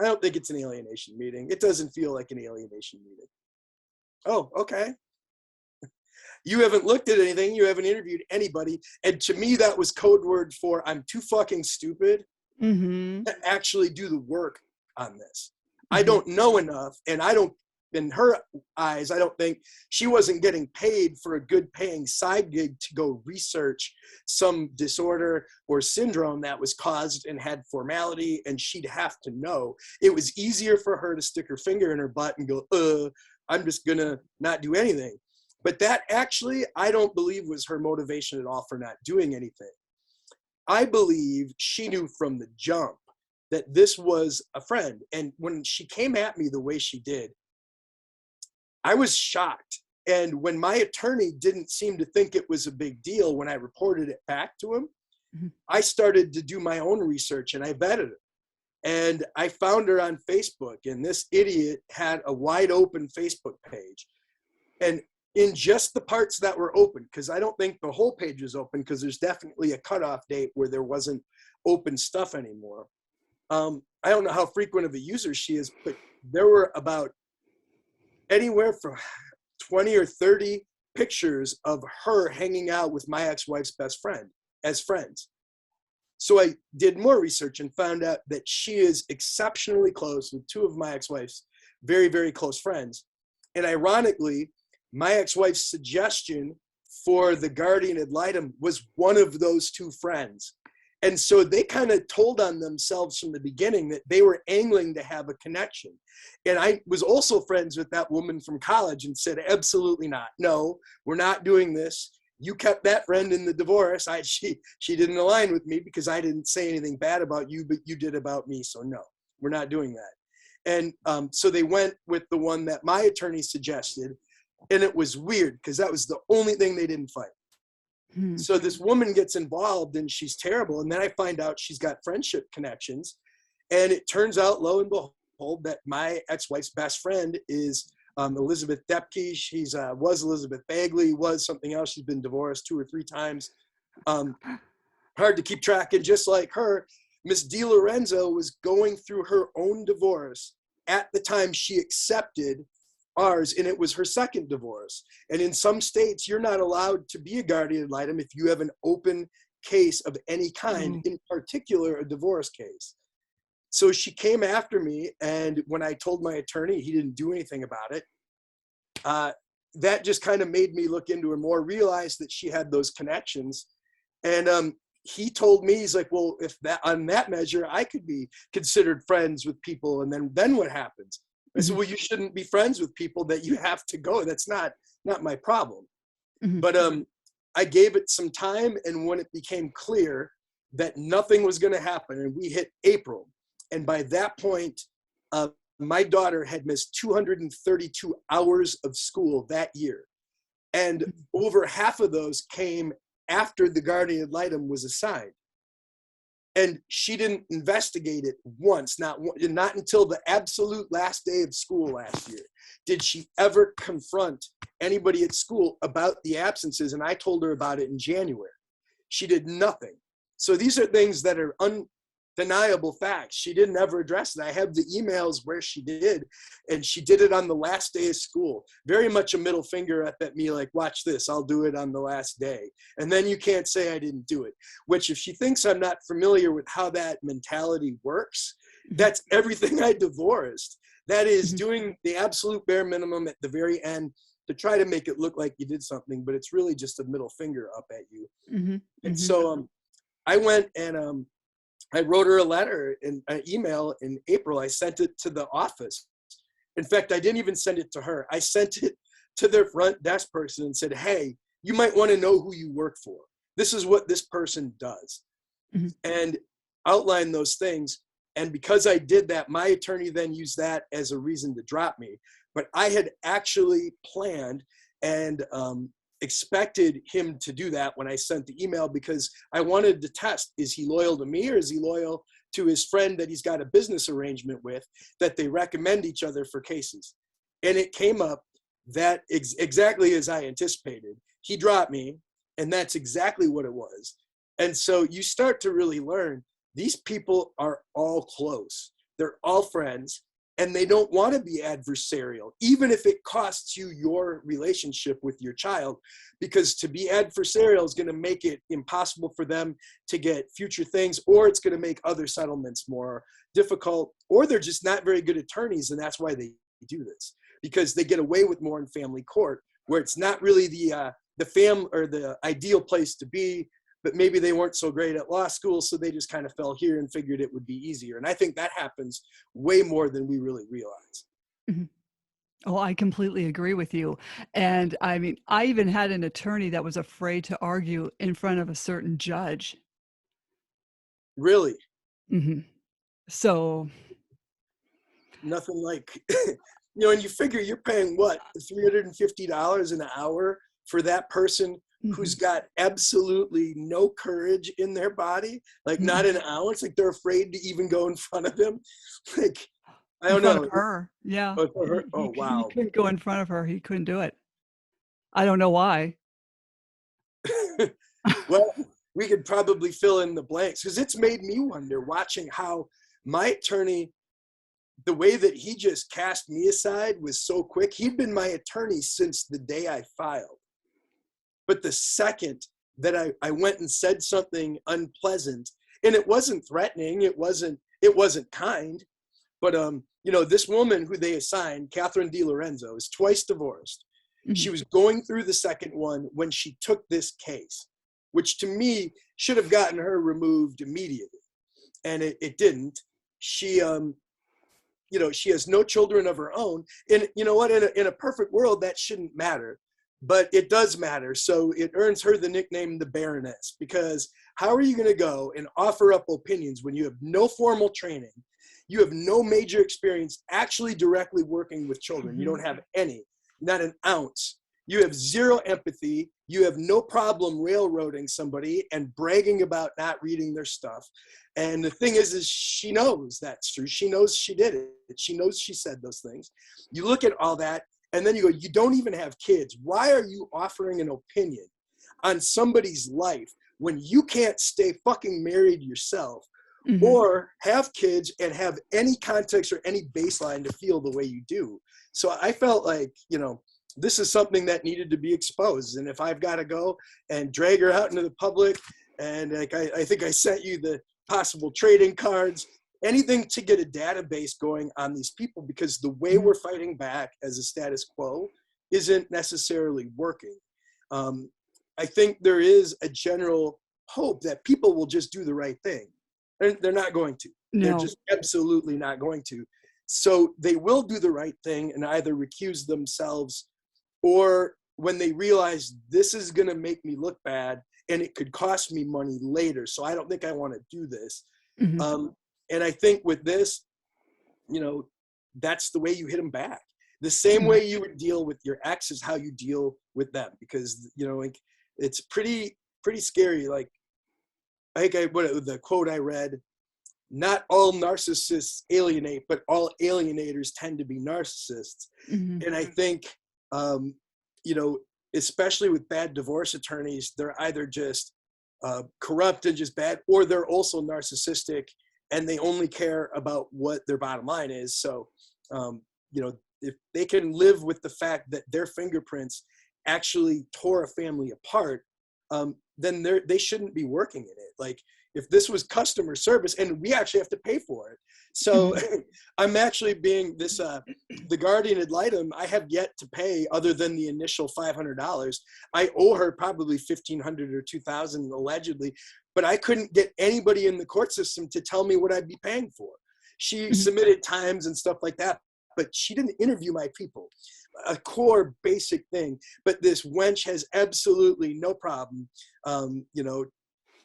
I don't think it's an alienation meeting. It doesn't feel like an alienation meeting. Oh, okay. You haven't looked at anything. You haven't interviewed anybody. And to me, that was code word for I'm too fucking stupid to actually do the work on this. I don't know enough. And in her eyes, I don't think she wasn't getting paid for a good paying side gig to go research some disorder or syndrome that was caused and had formality, and she'd have to know. It was easier for her to stick her finger in her butt and go, I'm just gonna not do anything. But that actually, I don't believe was her motivation at all for not doing anything. I believe she knew from the jump that this was a friend. And when she came at me the way she did, I was shocked. And when my attorney didn't seem to think it was a big deal when I reported it back to him, I started to do my own research and I vetted her. And I found her on Facebook, and this idiot had a wide open Facebook page. And in just the parts that were open, because I don't think the whole page was open, because there's definitely a cutoff date where there wasn't open stuff anymore. I don't know how frequent of a user she is, but there were about anywhere from 20 or 30 pictures of her hanging out with my ex-wife's best friend as friends. So I did more research and found out that she is exceptionally close with 2 of my ex-wife's very, very close friends. And ironically, my ex-wife's suggestion for the Guardian Ad Litem was one of those 2 friends. And so they kind of told on themselves from the beginning that they were angling to have a connection. And I was also friends with that woman from college and said, absolutely not. No, we're not doing this. You kept that friend in the divorce. She didn't align with me because I didn't say anything bad about you, but you did about me. So no, we're not doing that. And so they went with the one that my attorney suggested. And it was weird because that was the only thing they didn't fight. So this woman gets involved and she's terrible. And then I find out she's got friendship connections. And it turns out, lo and behold, that my ex-wife's best friend is Elizabeth Depke. She's was Elizabeth Bagley, was something else. She's been divorced 2 or 3 times. Hard to keep track. And just like her, Miss DiLorenzo was going through her own divorce at the time she accepted ours, and it was her second divorce. And in some states, you're not allowed to be a guardian ad litem if you have an open case of any kind, in particular a divorce case. So she came after me, and when I told my attorney, he didn't do anything about it. That just kind of made me look into her more, realize that she had those connections. And he told me, he's like, well, if that on that measure, I could be considered friends with people, and then what happens? I said, well, you shouldn't be friends with people that you have to go. That's not my problem. But I gave it some time, and when it became clear that nothing was going to happen, and we hit April, and by that point, my daughter had missed 232 hours of school that year. And over half of those came after the guardian ad litem was assigned. And she didn't investigate it once, not until the absolute last day of school last year did she ever confront anybody at school about the absences. And I told her about it in January. She did nothing. So these are things that are undeniable facts. She didn't ever address it. I have the emails where she did, and she did it on the last day of school. Very much a middle finger up at me, like, watch this, I'll do it on the last day. And then you can't say I didn't do it, which if she thinks I'm not familiar with how that mentality works, that's everything I divorced. That is doing the absolute bare minimum at the very end to try to make it look like you did something, but it's really just a middle finger up at you. And so I went and I wrote her a letter, an email in April. I sent it to the office. In fact, I didn't even send it to her. I sent it to their front desk person and said, hey, you might want to know who you work for. This is what this person does. And outline those things. And because I did that, my attorney then used that as a reason to drop me. But I had actually planned and expected him to do that when I sent the email, because I wanted to test, is he loyal to me or is he loyal to his friend that he's got a business arrangement with, that they recommend each other for cases. And it came up that exactly as I anticipated. He dropped me, and that's exactly what it was. And so you start to really learn these people are all close. They're all friends. And they don't want to be adversarial, even if it costs you your relationship with your child, because to be adversarial is going to make it impossible for them to get future things, or it's going to make other settlements more difficult, or they're just not very good attorneys. And that's why they do this, because they get away with more in family court, where it's not really the family or the ideal place to be, but maybe they weren't so great at law school, so they just kind of fell here and figured it would be easier. And I think that happens way more than we really realize. Oh, I completely agree with you. And I mean, I even had an attorney that was afraid to argue in front of a certain judge. Really? So nothing like, and you figure you're paying what, $350 an hour for that person who's got absolutely no courage in their body, like not an ounce, like they're afraid to even go in front of him. Like, I don't know. Of her. Yeah. Oh, her? Oh, wow. He couldn't go in front of her. He couldn't do it. I don't know why. Well, we could probably fill in the blanks, because it's made me wonder, watching how my attorney, the way that he just cast me aside was so quick. He'd been my attorney since the day I filed. But the second that I went and said something unpleasant, and it wasn't threatening, it wasn't kind, but this woman who they assigned, Catherine DiLorenzo, is twice divorced. She was going through the second one when she took this case, which to me should have gotten her removed immediately, and it didn't. She she has no children of her own, and you know what? In a perfect world, that shouldn't matter. But it does matter. So it earns her the nickname the Baroness, because how are you going to go and offer up opinions when you have no formal training? You have no major experience actually directly working with children. You don't have any, not an ounce. You have zero empathy. You have no problem railroading somebody and bragging about not reading their stuff. And the thing is she knows that's true. She knows she did it. She knows she said those things. You look at all that, and then you go, you don't even have kids. Why are you offering an opinion on somebody's life when you can't stay fucking married yourself or have kids and have any context or any baseline to feel the way you do? So I felt like, you know, this is something that needed to be exposed. And if I've got to go and drag her out into the public, and like I think I sent you the possible trading cards, anything to get a database going on these people, because the way we're fighting back as a status quo isn't necessarily working. I think there is a general hope that people will just do the right thing. They're not going to. No. They're just absolutely not going to. So they will do the right thing and either recuse themselves, or when they realize this is going to make me look bad and it could cost me money later, so I don't think I want to do this. And I think with this, you know, that's the way you hit them back. The same way you would deal with your ex is how you deal with them, because, you know, like, it's pretty scary. Like, I think the quote I read, not all narcissists alienate, but all alienators tend to be narcissists. And I think, you know, especially with bad divorce attorneys, they're either just corrupt and just bad, or they're also narcissistic and they only care about what their bottom line is. So, you know, if they can live with the fact that their fingerprints actually tore a family apart, then they shouldn't be working in it. Like, if this was customer service, and we actually have to pay for it. So I'm actually being this, the Guardian Ad Litem, I have yet to pay, other than the initial $500. I owe her probably $1,500 or $2,000 allegedly, but I couldn't get anybody in the court system to tell me what I'd be paying for. She submitted times and stuff like that, but she didn't interview my people. A core basic thing. But this wench has absolutely no problem, you know,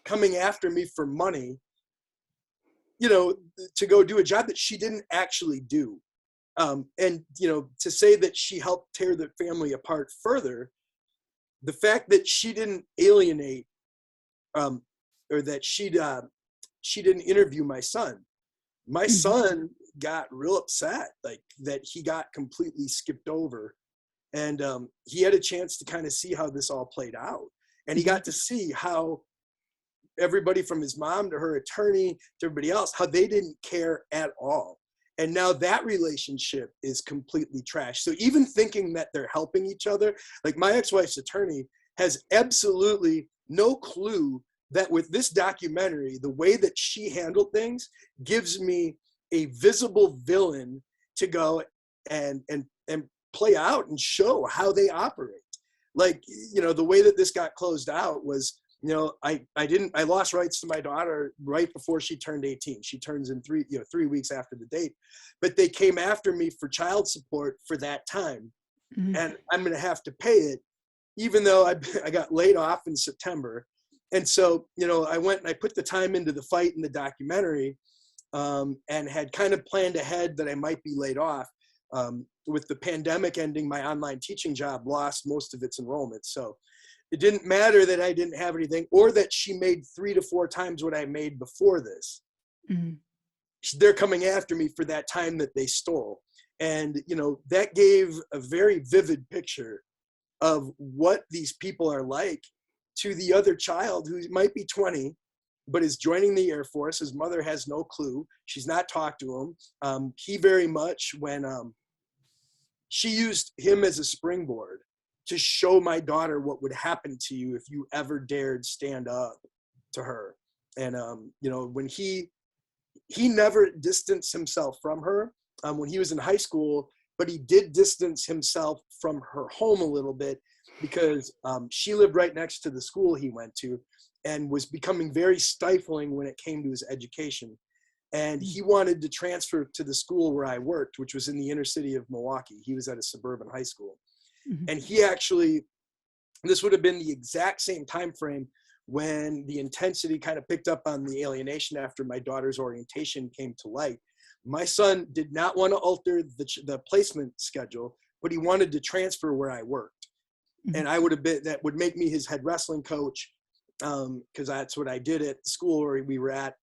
coming after me for money, you know, to go do a job that she didn't actually do. And, you know, to say that she helped tear the family apart further, the fact that she didn't alienate, or that she didn't interview my son. My son got real upset, like, that he got completely skipped over. And he had a chance to kind of see how this all played out. And he got to see how everybody from his mom to her attorney to everybody else, how they didn't care at all. And now that relationship is completely trashed. So even thinking that they're helping each other, like, my ex-wife's attorney has absolutely no clue that with this documentary, the way that she handled things gives me a visible villain to go and play out and show how they operate. Like, you know, the way that this got closed out was, you know, I lost rights to my daughter right before she turned 18. She turns in 3 weeks after the date, but they came after me for child support for that time. And I'm going to have to pay it, even though I got laid off in September. And so, you know, I went and I put the time into the fight in the documentary, and had kind of planned ahead that I might be laid off. With the pandemic ending, my online teaching job lost most of its enrollment. So it didn't matter that I didn't have anything, or that she made 3 to 4 times what I made before this. They're coming after me for that time that they stole. And, you know, that gave a very vivid picture of what these people are like to the other child, who might be 20, but is joining the Air Force. His mother has no clue. She's not talked to him. He very much, when she used him as a springboard to show my daughter what would happen to you if you ever dared stand up to her. And, you know, when he never distanced himself from her when he was in high school, but he did distance himself from her home a little bit, because she lived right next to the school he went to, and was becoming very stifling when it came to his education. And he wanted to transfer to the school where I worked, which was in the inner city of Milwaukee. He was at a suburban high school. And he actually, this would have been the exact same time frame when the intensity kind of picked up on the alienation after my daughter's orientation came to light. My son did not want to alter the placement schedule, but he wanted to transfer where I worked. Mhm. And I would have been, that would make me his head wrestling coach, because that's what I did at the school where we were at.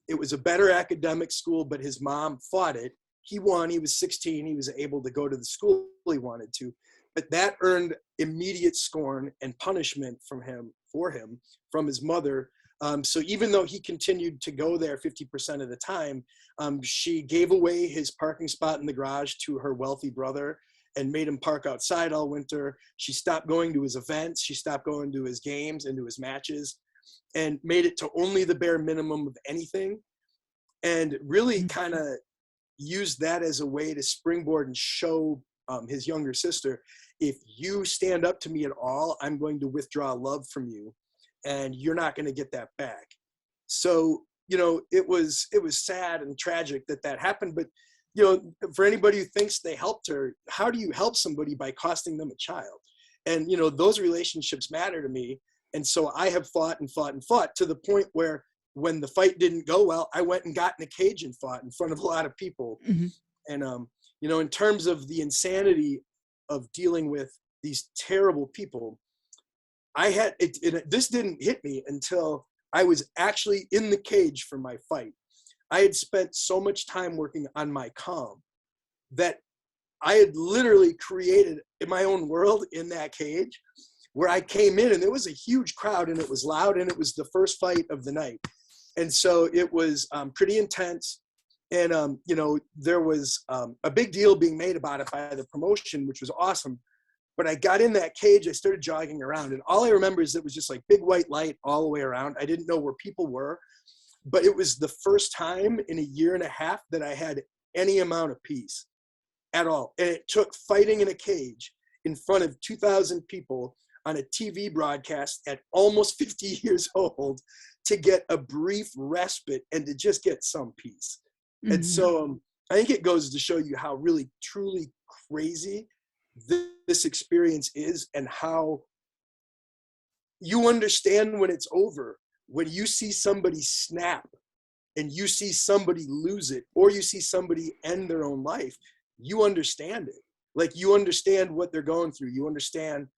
It was a better academic school, but his mom fought it. He won. He was 16. He was able to go to the school he wanted to, but that earned immediate scorn and punishment from him, from his mother. So even though he continued to go there 50% of the time, she gave away his parking spot in the garage to her wealthy brother and made him park outside all winter. She stopped going to his events. She stopped going to his games and to his matches, and made it to only the bare minimum of anything. And really Mhm. kind of used that as a way to springboard and show his younger sister, if you stand up to me at all, I'm going to withdraw love from you, and you're not going to get that back. So, it was sad and tragic that happened. But, for anybody who thinks they helped her, how do you help somebody by costing them a child? And, those relationships matter to me. And so I have fought and fought and fought to the point where when the fight didn't go well, I went and got in a cage and fought in front of a lot of people. Mhm. And, in terms of the insanity of dealing with these terrible people, this didn't hit me until I was actually in the cage for my fight. I had spent so much time working on my calm that I had literally created my own world in that cage, where I came in and there was a huge crowd and it was loud and it was the first fight of the night. And so it was pretty intense. And, there was a big deal being made about it by the promotion, which was awesome. But I got in that cage, I started jogging around, and all I remember is it was just like big white light all the way around. I didn't know where people were, but it was the first time in a year and a half that I had any amount of peace at all. And it took fighting in a cage in front of 2,000 people on a TV broadcast at almost 50 years old to get a brief respite and to just get some peace. And Mhm. so I think it goes to show you how really, truly crazy this experience is, and how you understand when it's over, when you see somebody snap and you see somebody lose it, or you see somebody end their own life. You understand it. Like, you understand what they're going through. You understand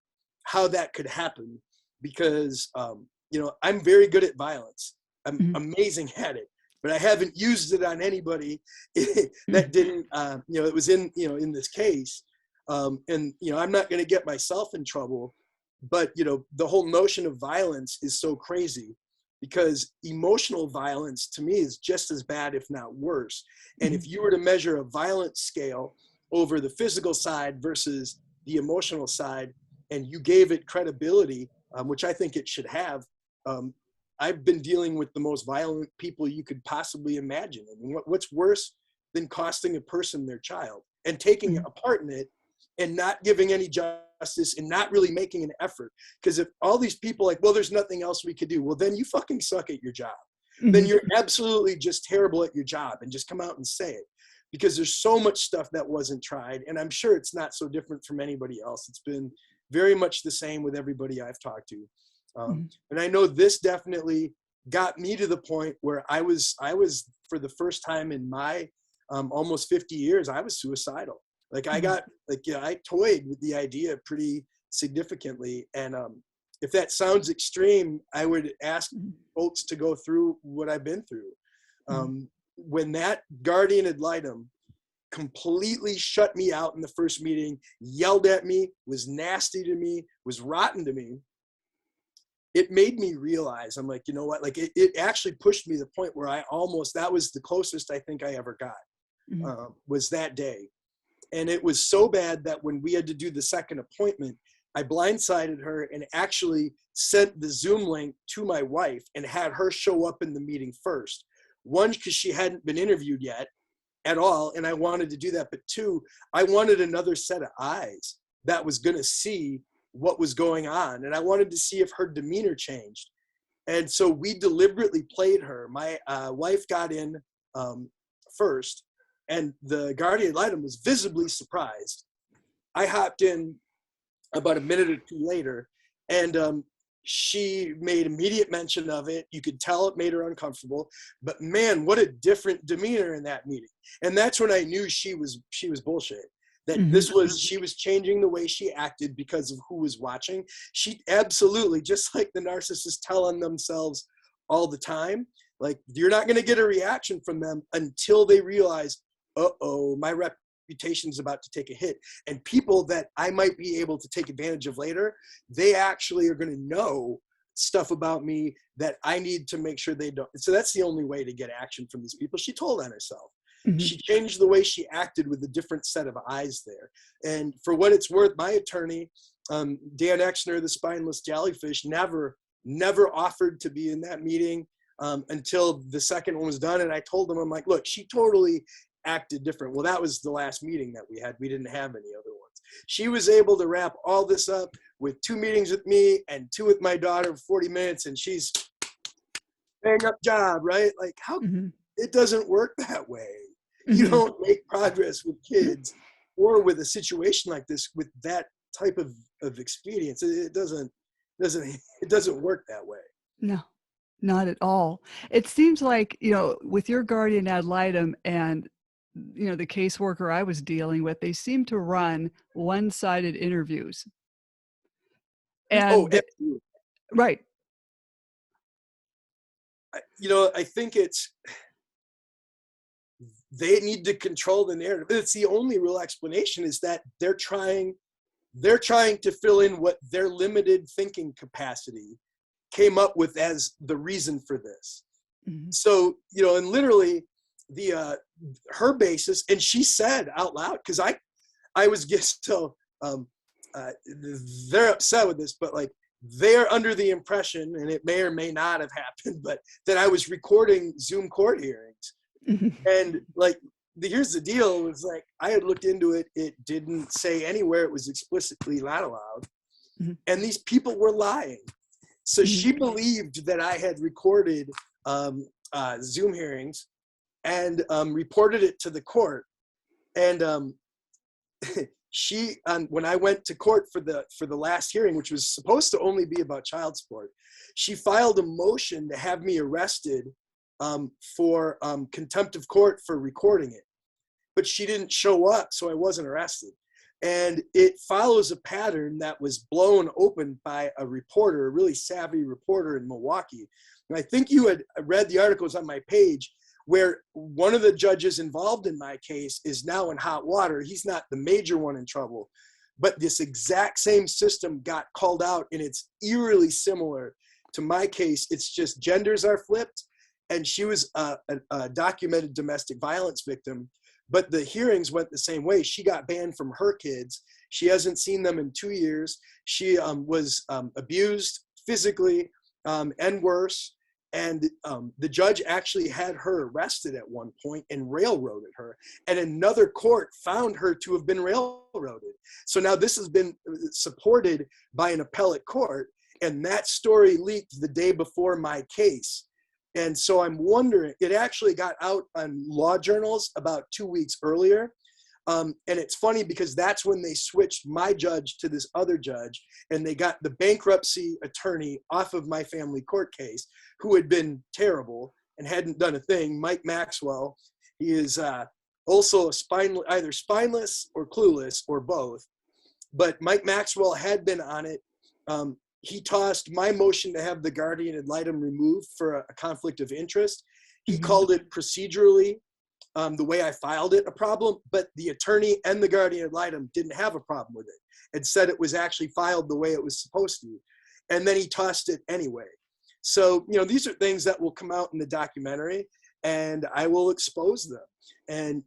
how that could happen, because I'm very good at violence. I'm Mhm. amazing at it, but I haven't used it on anybody Mhm. that didn't it was in this case. And I'm not going to get myself in trouble, but the whole notion of violence is so crazy, because emotional violence to me is just as bad, if not worse. And Mhm. if you were to measure a violence scale over the physical side versus the emotional side, and you gave it credibility, which I think it should have, um, I've been dealing with the most violent people you could possibly imagine. I mean, what's worse than costing a person their child and taking Mhm. a part in it and not giving any justice and not really making an effort? Because if all these people like, well, there's nothing else we could do, well, then you fucking suck at your job. Then Mhm. you're absolutely just terrible at your job, and just come out and say it. Because there's so much stuff that wasn't tried, and I'm sure it's not so different from anybody else. It's been very much the same with everybody I've talked to. Mhm. And I know this definitely got me to the point where I was for the first time in my almost 50 years, I was suicidal. Like, Mhm. I toyed with the idea pretty significantly. And if that sounds extreme, I would ask Mhm. folks to go through what I've been through. Mhm. When that Guardian Ad Litem completely shut me out in the first meeting, yelled at me, was nasty to me, was rotten to me, it made me realize, I'm like, you know what, like it actually pushed me to the point where that was the closest I think I ever got, Mhm. was that day. And it was so bad that when we had to do the second appointment, I blindsided her and actually sent the Zoom link to my wife and had her show up in the meeting first. One, because she hadn't been interviewed yet at all, and I wanted to do that. But two, I wanted another set of eyes that was going to see what was going on. And I wanted to see if her demeanor changed. And so we deliberately played her. My wife got in first, and the Guardian Ad Litem was visibly surprised. I hopped in about a minute or two later, and she made immediate mention of it. You could tell it made her uncomfortable, but man, what a different demeanor in that meeting. And that's when I knew she was bullshit. that Mhm. she was changing the way she acted because of who was watching. She absolutely, just like the narcissists tell on themselves all the time, like, you're not going to get a reaction from them until they realize, uh-oh, my reputation's about to take a hit. And people that I might be able to take advantage of later, they actually are going to know stuff about me that I need to make sure they don't. So that's the only way to get action from these people. She told on herself. Mhm. She changed the way she acted with a different set of eyes there. And for what it's worth, my attorney, Dan Exner, the spineless jellyfish, never offered to be in that meeting until the second one was done. And I told him, I'm like, look, she totally acted different. Well, that was the last meeting that we had. We didn't have any other ones. She was able to wrap all this up with 2 meetings with me and 2 with my daughter, 40 minutes, and she's bang up job, right? Like, how Mhm. it doesn't work that way. You Mhm. don't make progress with kids or with a situation like this with that type of experience. It doesn't work that way. No, not at all. It seems like, with your guardian ad litem and, the caseworker I was dealing with, they seem to run one-sided interviews. Oh, And absolutely. right. I think they need to control the narrative. It's the only real explanation, is that they're trying to fill in what their limited thinking capacity came up with as the reason for this. Mhm. So, and literally her basis, and she said out loud, because I was just so they're upset with this, but like, they're under the impression, and it may or may not have happened, but that I was recording Zoom court hearings. Mhm. And like, here's the deal, was like, I had looked into it. It didn't say anywhere it was explicitly not allowed. Mhm. And these people were lying. So Mhm. she believed that I had recorded Zoom hearings and reported it to the court. And she, when I went to court for the last hearing, which was supposed to only be about child support, she filed a motion to have me arrested for contempt of court for recording it. But she didn't show up, so I wasn't arrested. And it follows a pattern that was blown open by a reporter, a really savvy reporter in Milwaukee. And I think you had read the articles on my page, where one of the judges involved in my case is now in hot water. He's not the major one in trouble, but this exact same system got called out, and it's eerily similar to my case. It's just genders are flipped, and she was a documented domestic violence victim, but the hearings went the same way. She got banned from her kids. She hasn't seen them in 2 years. She was abused physically and worse. And the judge actually had her arrested at one point and railroaded her. And another court found her to have been railroaded. So now this has been supported by an appellate court. And that story leaked the day before my case. And so I'm wondering, it actually got out on law journals about 2 weeks earlier. And it's funny because that's when they switched my judge to this other judge, and they got the bankruptcy attorney off of my family court case, who had been terrible and hadn't done a thing, Mike Maxwell. He is also either spineless or clueless or both. But Mike Maxwell had been on it. He tossed my motion to have the Guardian Ad Litem removed for a conflict of interest. He Mhm. called it procedurally, the way I filed it, a problem, but the attorney and the Guardian Ad Litem didn't have a problem with it and said it was actually filed the way it was supposed to. And then he tossed it anyway. So, these are things that will come out in the documentary, and I will expose them. And,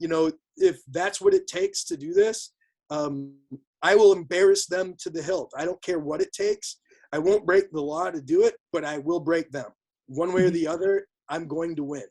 if that's what it takes to do this, I will embarrass them to the hilt. I don't care what it takes. I won't break the law to do it, but I will break them. One way or Mhm. the other, I'm going to win.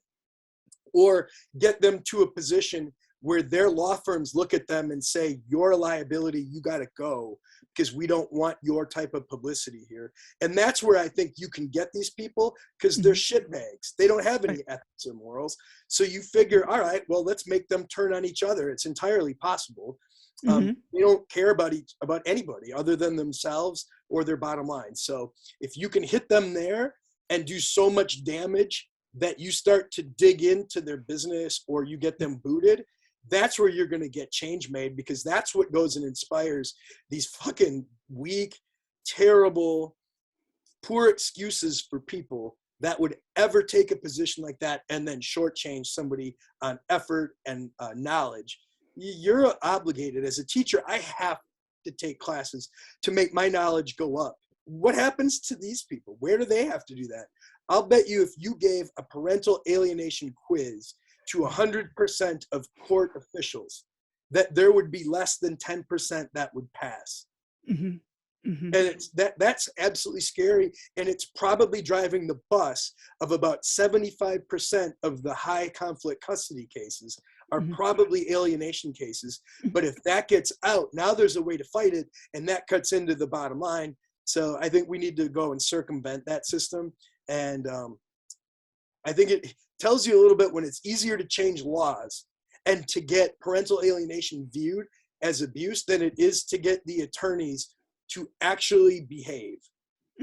Or get them to a position where their law firms look at them and say, you're a liability, you got to go, because we don't want your type of publicity here. And that's where I think you can get these people, because they're Mhm. shitbags. They don't have Right. any ethics or morals. So you figure, all right, well, let's make them turn on each other. It's entirely possible. Mhm. They don't care about anybody other than themselves or their bottom line. So if you can hit them there and do so much damage that you start to dig into their business, or you get them booted, that's where you're going to get change made, because that's what goes and inspires these fucking weak, terrible, poor excuses for people that would ever take a position like that and then shortchange somebody on effort and knowledge. You're obligated as a teacher. I have to take classes to make my knowledge go up. What happens to these people? Where do they have to do that? I'll bet you if you gave a parental alienation quiz to 100% of court officials, that there would be less than 10% that would pass. Mm-hmm. Mm-hmm. And it's that's absolutely scary. And it's probably driving the bus of about 75% of the high conflict custody cases are Mm-hmm. probably alienation cases. But if that gets out, now there's a way to fight it, and that cuts into the bottom line. So I think we need to go and circumvent that system. And I think it tells you a little bit when it's easier to change laws and to get parental alienation viewed as abuse than it is to get the attorneys to actually behave.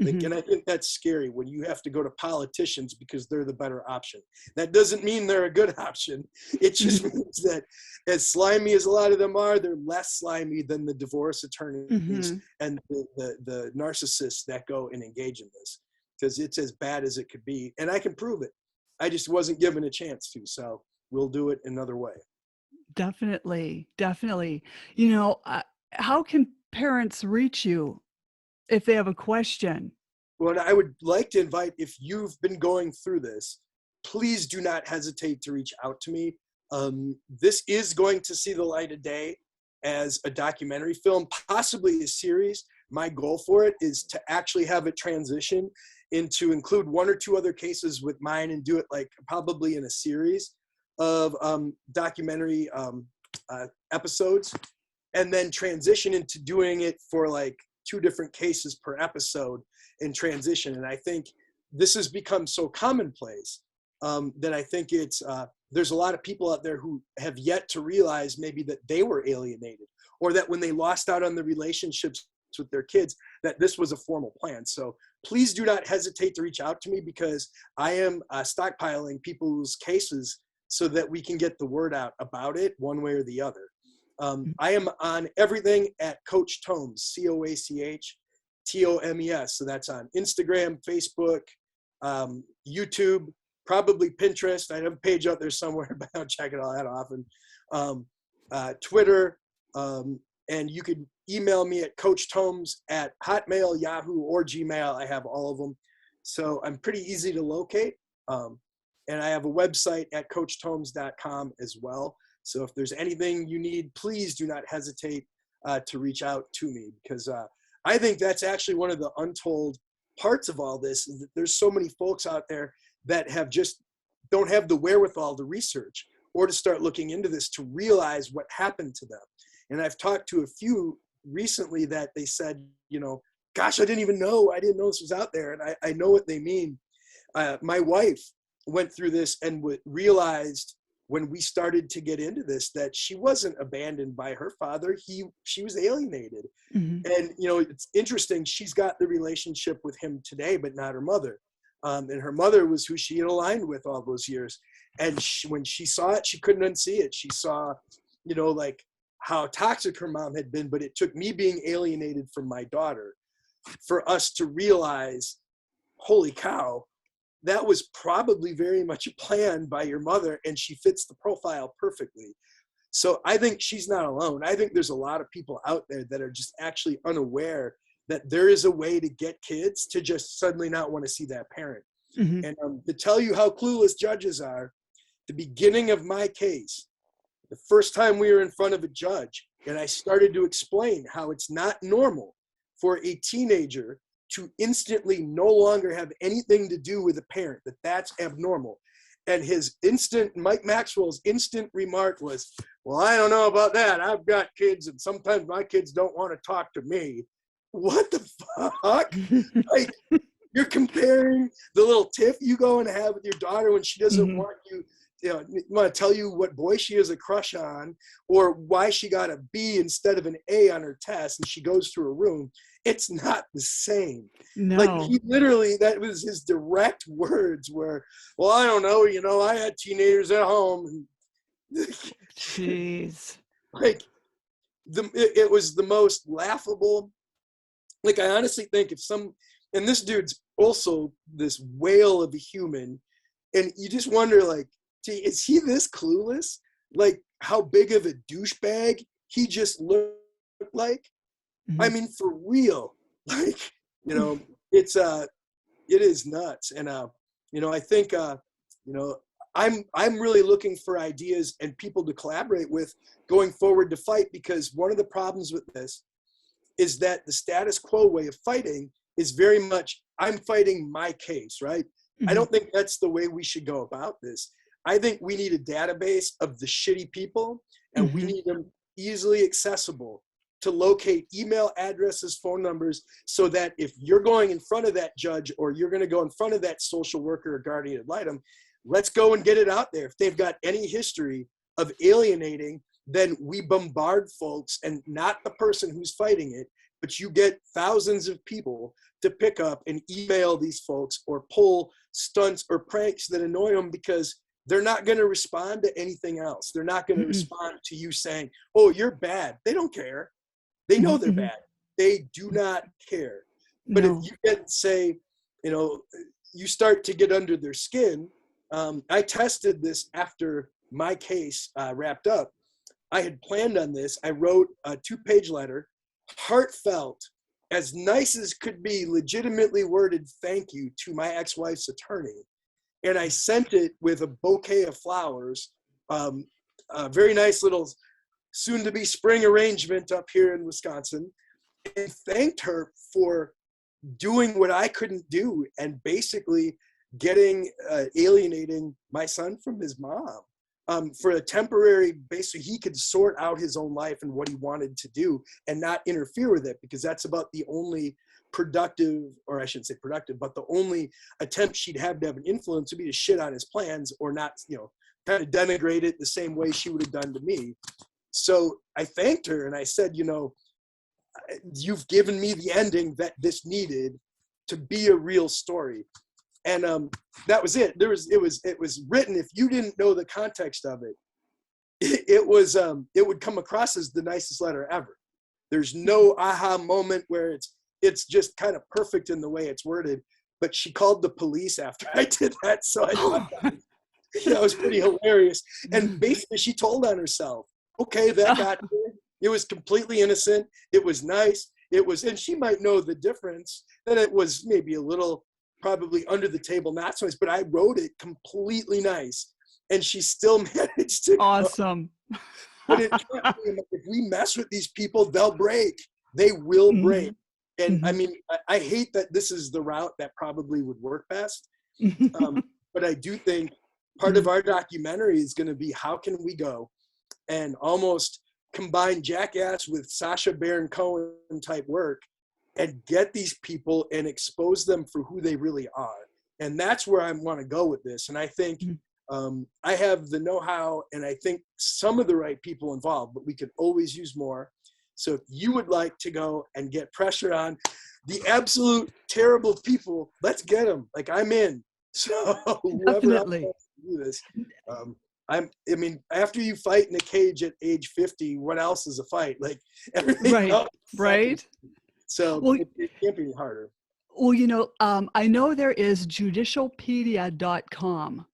Mm-hmm. And I think that's scary when you have to go to politicians because they're the better option. That doesn't mean they're a good option. It just means that as slimy as a lot of them are, they're less slimy than the divorce attorneys Mm-hmm. and the narcissists that go and engage in this, because it's as bad as it could be. And I can prove it. I just wasn't given a chance to. So we'll do it another way. Definitely. Definitely. How can parents reach you if they have a question? Well, I would like to invite, if you've been going through this, please do not hesitate to reach out to me. This is going to see the light of day as a documentary film, possibly a series. My goal for it is to actually have it transition into include one or two other cases with mine and do it like probably in a series of documentary episodes, and then transition into doing it for like 2 different cases per episode in transition. And I think this has become so commonplace that I think it's there's a lot of people out there who have yet to realize maybe that they were alienated, or that when they lost out on the relationships with their kids, that this was a formal plan. So please do not hesitate to reach out to me, because I am stockpiling people's cases so that we can get the word out about it one way or the other. I am on everything at Coach Tomes, CoachTomes. So that's on Instagram, Facebook, YouTube, probably Pinterest. I have a page out there somewhere, but I don't check it all that often. Twitter, and you could email me at CoachTomes at Hotmail, Yahoo, or Gmail. I have all of them. So I'm pretty easy to locate. And I have a website at CoachTomes.com as well. So if there's anything you need, please do not hesitate to reach out to me, because I think that's actually one of the untold parts of all this, is that there's so many folks out there that have just don't have the wherewithal to research or to start looking into this to realize what happened to them. And I've talked to a few recently that they said, gosh, I didn't know this was out there. And I know what they mean. My wife went through this and realized when we started to get into this that she wasn't abandoned by her father. She was alienated. Mm-hmm. And, it's interesting. She's got the relationship with him today, but not her mother. And her mother was who she had aligned with all those years. And when she saw it, she couldn't unsee it. She saw, like how toxic her mom had been, but it took me being alienated from my daughter for us to realize, holy cow, that was probably very much a plan by your mother, and she fits the profile perfectly. So I think she's not alone. I think there's a lot of people out there that are just actually unaware that there is a way to get kids to just suddenly not want to see that parent. Mm-hmm. And to tell you how clueless judges are, the beginning of my case, the first time we were in front of a judge, and I started to explain how it's not normal for a teenager to instantly no longer have anything to do with a parent, that's abnormal. And Mike Maxwell's instant remark was, well, I don't know about that. I've got kids, and sometimes my kids don't want to talk to me. What the fuck? Like, you're comparing the little tiff you go and have with your daughter when she doesn't Mm-hmm. want you, want to tell you what boy she has a crush on, or why she got a B instead of an A on her test, and she goes through a room. It's not the same. No. Like, he literally, that was his direct words were, well, I don't know, I had teenagers at home. And Jeez. Like it was the most laughable. Like, I honestly think and this dude's also this whale of a human, and you just wonder, like, gee, is he this clueless? Like, how big of a douchebag he just looked like? I Mhm. mean, for real. Like, you know, it's it is nuts. And I think I'm really looking for ideas and people to collaborate with going forward to fight, because one of the problems with this is that the status quo way of fighting is very much, I'm fighting my case, right? I Mhm. don't think that's the way we should go about this. I think we need a database of the shitty people, and we Mhm. need them easily accessible to locate email addresses, phone numbers, so that if you're going in front of that judge, or you're going to go in front of that social worker or guardian ad litem, let's go and get it out there. If they've got any history of alienating, then we bombard folks, and not the person who's fighting it, but you get thousands of people to pick up and email these folks or pull stunts or pranks that annoy them, because they're not going to respond to anything else. They're not going to Mhm. respond to you saying, oh, you're bad. They don't care. They know Mhm. they're Mhm. bad. They do not care. But if No. you get, say, you start to get under their skin. I tested this after my case wrapped up. I had planned on this. I wrote a 2-page letter, heartfelt, as nice as could be, legitimately worded thank you to my ex-wife's attorney. And I sent it with a bouquet of flowers, a very nice little soon-to-be spring arrangement up here in Wisconsin, and thanked her for doing what I couldn't do, and basically alienating my son from his mom for a temporary base, so he could sort out his own life and what he wanted to do and not interfere with it, because that's about the only productive, or I shouldn't say productive, but the only attempt she'd have to have an influence would be to shit on his plans, or not, kind of denigrate it the same way she would have done to me. So I thanked her and I said, you've given me the ending that this needed to be a real story. And that was it. It was written. If you didn't know the context of it, it would come across as the nicest letter ever. There's no aha moment where it's just kind of perfect in the way it's worded. But she called the police after I did that, so I thought that was pretty hilarious. And basically, she told on herself. Okay, that got her. It was completely innocent. It was nice. And she might know the difference, that it was maybe a little, probably under the table, not so nice, but I wrote it completely nice. And she still managed to go. Awesome. But it can't be, if we mess with these people, they'll break. They will break. Mhm. And I Mhm. mean, I hate that this is the route that probably would work best. But I do think part of Mhm. our documentary is going to be, how can we go and almost combine Jackass with Sacha Baron Cohen type work, and get these people and expose them for who they really are. And that's where I want to go with this. And I think I have the know-how, and I think some of the right people involved, but we could always use more. So if you would like to go and get pressure on the absolute terrible people, let's get them. Like, I'm in. So whoever else Definitely. wants to do this, I mean, after you fight in a cage at age 50, what else is a fight? Like, everything Right. else is second. Right. So Well, it can't be any harder. I know there is judicialpedia.com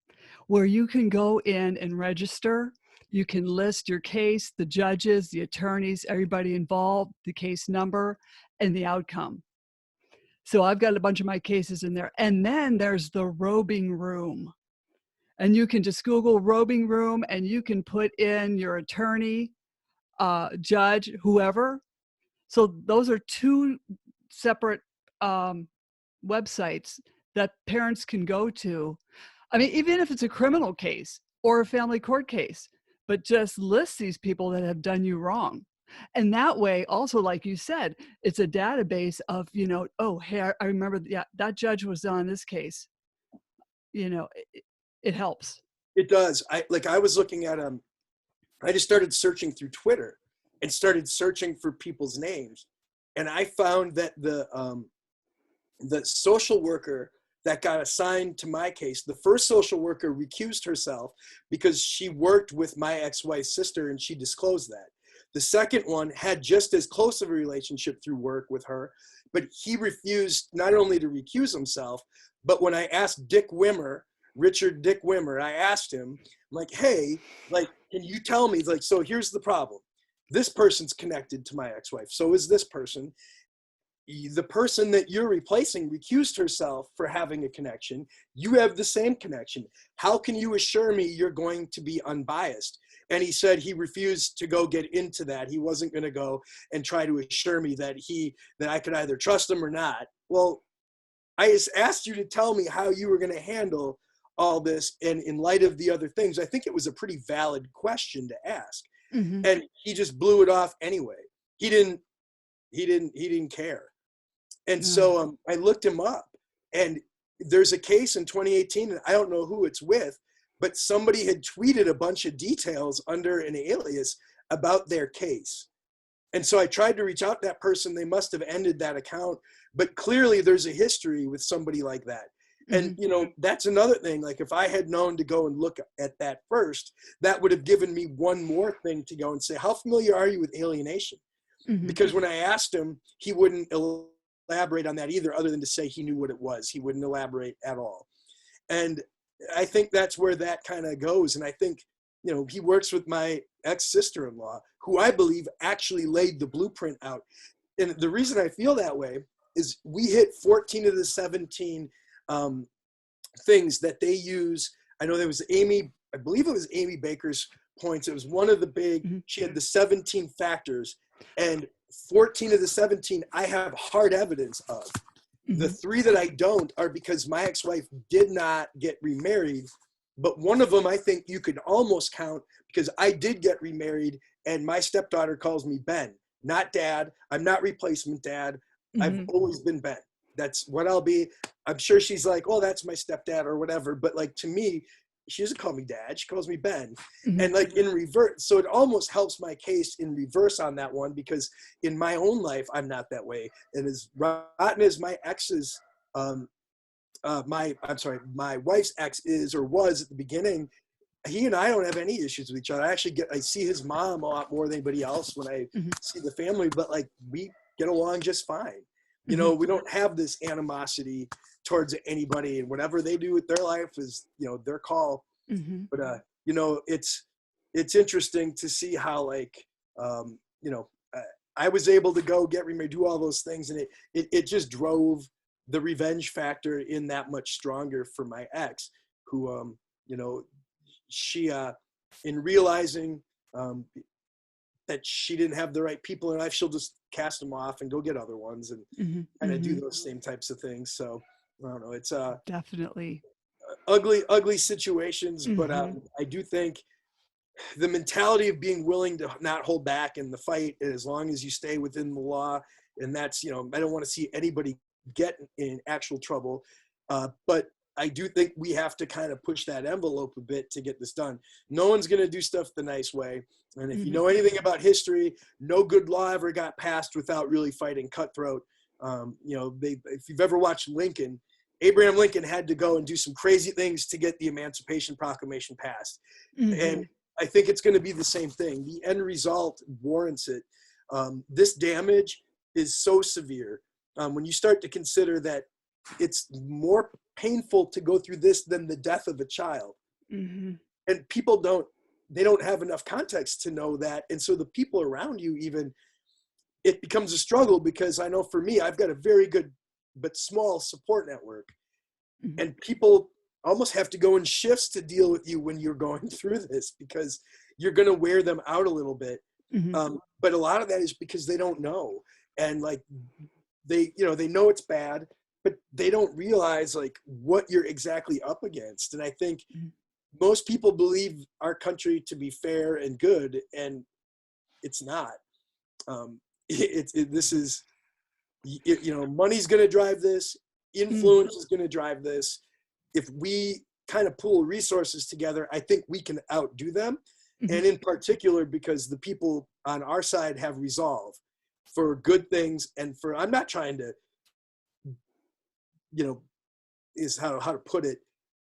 where you can go in and register. You can list your case, the judges, the attorneys, everybody involved, the case number, and the outcome. So I've got a bunch of my cases in there. And then there's the robing room. And you can just Google robing room, and you can put in your attorney, judge, whoever. So those are two separate websites that parents can go to. I mean, even if it's a criminal case or a family court case, but just list these people that have done you wrong. And that way, also, like you said, it's a database of, oh, hey, I remember that judge was on this case. It helps. It does. I was looking at I just started searching through Twitter and started searching for people's names, and I found that the social worker that got assigned to my case. The first social worker recused herself because she worked with my ex-wife's sister and she disclosed that. The second one had just as close of a relationship through work with her, but he refused not only to recuse himself, but when I asked Richard Dick Wimmer, I asked him, like, hey, like, can you tell me, like, so here's the problem. This person's connected to my ex-wife. So is this person. The person that you're replacing recused herself for having a connection. You have the same connection. How can you assure me you're going to be unbiased? And he said he refused to go get into that. He wasn't going to go and try to assure me that I could either trust him or not. Well, I just asked you to tell me how you were going to handle all this. And in light of the other things, I think it was a pretty valid question to ask. Mm-hmm. And he just blew it off anyway. He didn't care. And so I looked him up, and there's a case in 2018, and I don't know who it's with, but somebody had tweeted a bunch of details under an alias about their case. And so I tried to reach out to that person. They must have ended that account, but clearly there's a history with somebody like that. And, you know, that's another thing. Like, if I had known to go and look at that first, that would have given me one more thing to go and say, how familiar are you with alienation? Because when I asked him, he wouldn't elaborate on that either, other than to say he knew what it was. He wouldn't elaborate at all. And I think that's where that kind of goes. And I think, you know, he works with my ex-sister-in-law, who I believe actually laid the blueprint out. And the reason I feel that way is we hit 14 of the 17 things that they use. I know there was I believe it was Amy Baker's points. It was one of the big, she had the 17 factors, and 14 of the 17 I have hard evidence of. The 3 that I don't are because my ex-wife did not get remarried, but one of them I think you could almost count because I did get remarried, and my stepdaughter calls me Ben, not Dad. I'm not replacement dad. I've always been Ben. That's what I'll be. I'm sure she's like, oh, that's my stepdad or whatever. But like, to me, she doesn't call me Dad. She calls me Ben. And like in reverse. So it almost helps my case in reverse on that one, because in my own life, I'm not that way. And as rotten as my ex's, my wife's ex is or was at the beginning, he and I don't have any issues with each other. I see his mom a lot more than anybody else when I see the family, but like, we get along just fine. You know, we don't have this animosity towards anybody, and whatever they do with their life is, you know, their call. But, you know, it's interesting to see how, like, you know, I was able to go get remarried, do all those things. And it just drove the revenge factor in that much stronger for my ex, who, you know, she, in realizing that she didn't have the right people in life, she'll just cast them off and go get other ones and kind of do those same types of things. So I don't know, it's definitely ugly situations, but I do think the mentality of being willing to not hold back in the fight, as long as you stay within the law, and that's, you know, I don't want to see anybody get in actual trouble, but I do think we have to kind of push that envelope a bit to get this done. No one's going to do stuff the nice way. And if you know anything about history, no good law ever got passed without really fighting cutthroat. You know, if you've ever watched Lincoln, Abraham Lincoln had to go and do some crazy things to get the Emancipation Proclamation passed. And I think it's going to be the same thing. The end result warrants it. This damage is so severe. When you start to consider that it's more painful to go through this than the death of a child. And people don't have enough context to know that. And so the people around you, even, it becomes a struggle, because I know for me, I've got a very good but small support network, and people almost have to go in shifts to deal with you when you're going through this, because you're going to wear them out a little bit. But a lot of that is because they don't know. And like, they know it's bad, but they don't realize like what you're exactly up against. And I think most people believe our country to be fair and good, and it's not. This is, you know, money's going to drive this, influence is going to drive this. If we kind of pool resources together, I think we can outdo them. And in particular, because the people on our side have resolve for good things, and for, I'm not trying to, you know, is how to put it.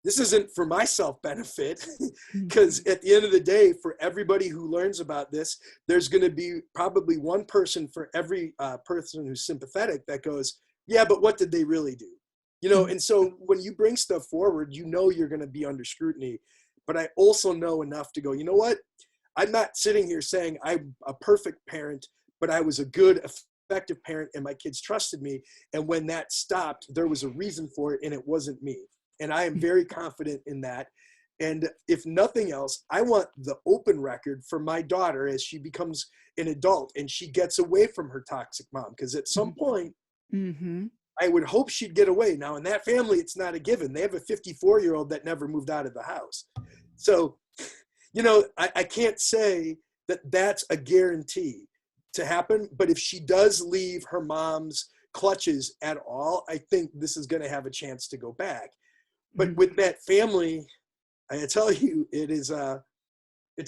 This isn't for my self-benefit, because Mhm. at the end of the day, for everybody who learns about this, there's going to be probably one person for every person who's sympathetic that goes, yeah, but what did they really do? You know, Mhm. and so when you bring stuff forward, you know you're going to be under scrutiny. But I also know enough to go, you know what? I'm not sitting here saying I'm a perfect parent, but I was a good, effective parent and my kids trusted me. And when that stopped, there was a reason for it and it wasn't me. And I am very confident in that. And if nothing else, I want the open record for my daughter as she becomes an adult and she gets away from her toxic mom. Because at some point, Mhm. I would hope she'd get away. Now, in that family, it's not a given. They have a 54-year-old that never moved out of the house. So, you know, I can't say that that's a guarantee to happen. But if she does leave her mom's clutches at all, I think this is going to have a chance to go back. But Mhm. with that family, I tell you, it's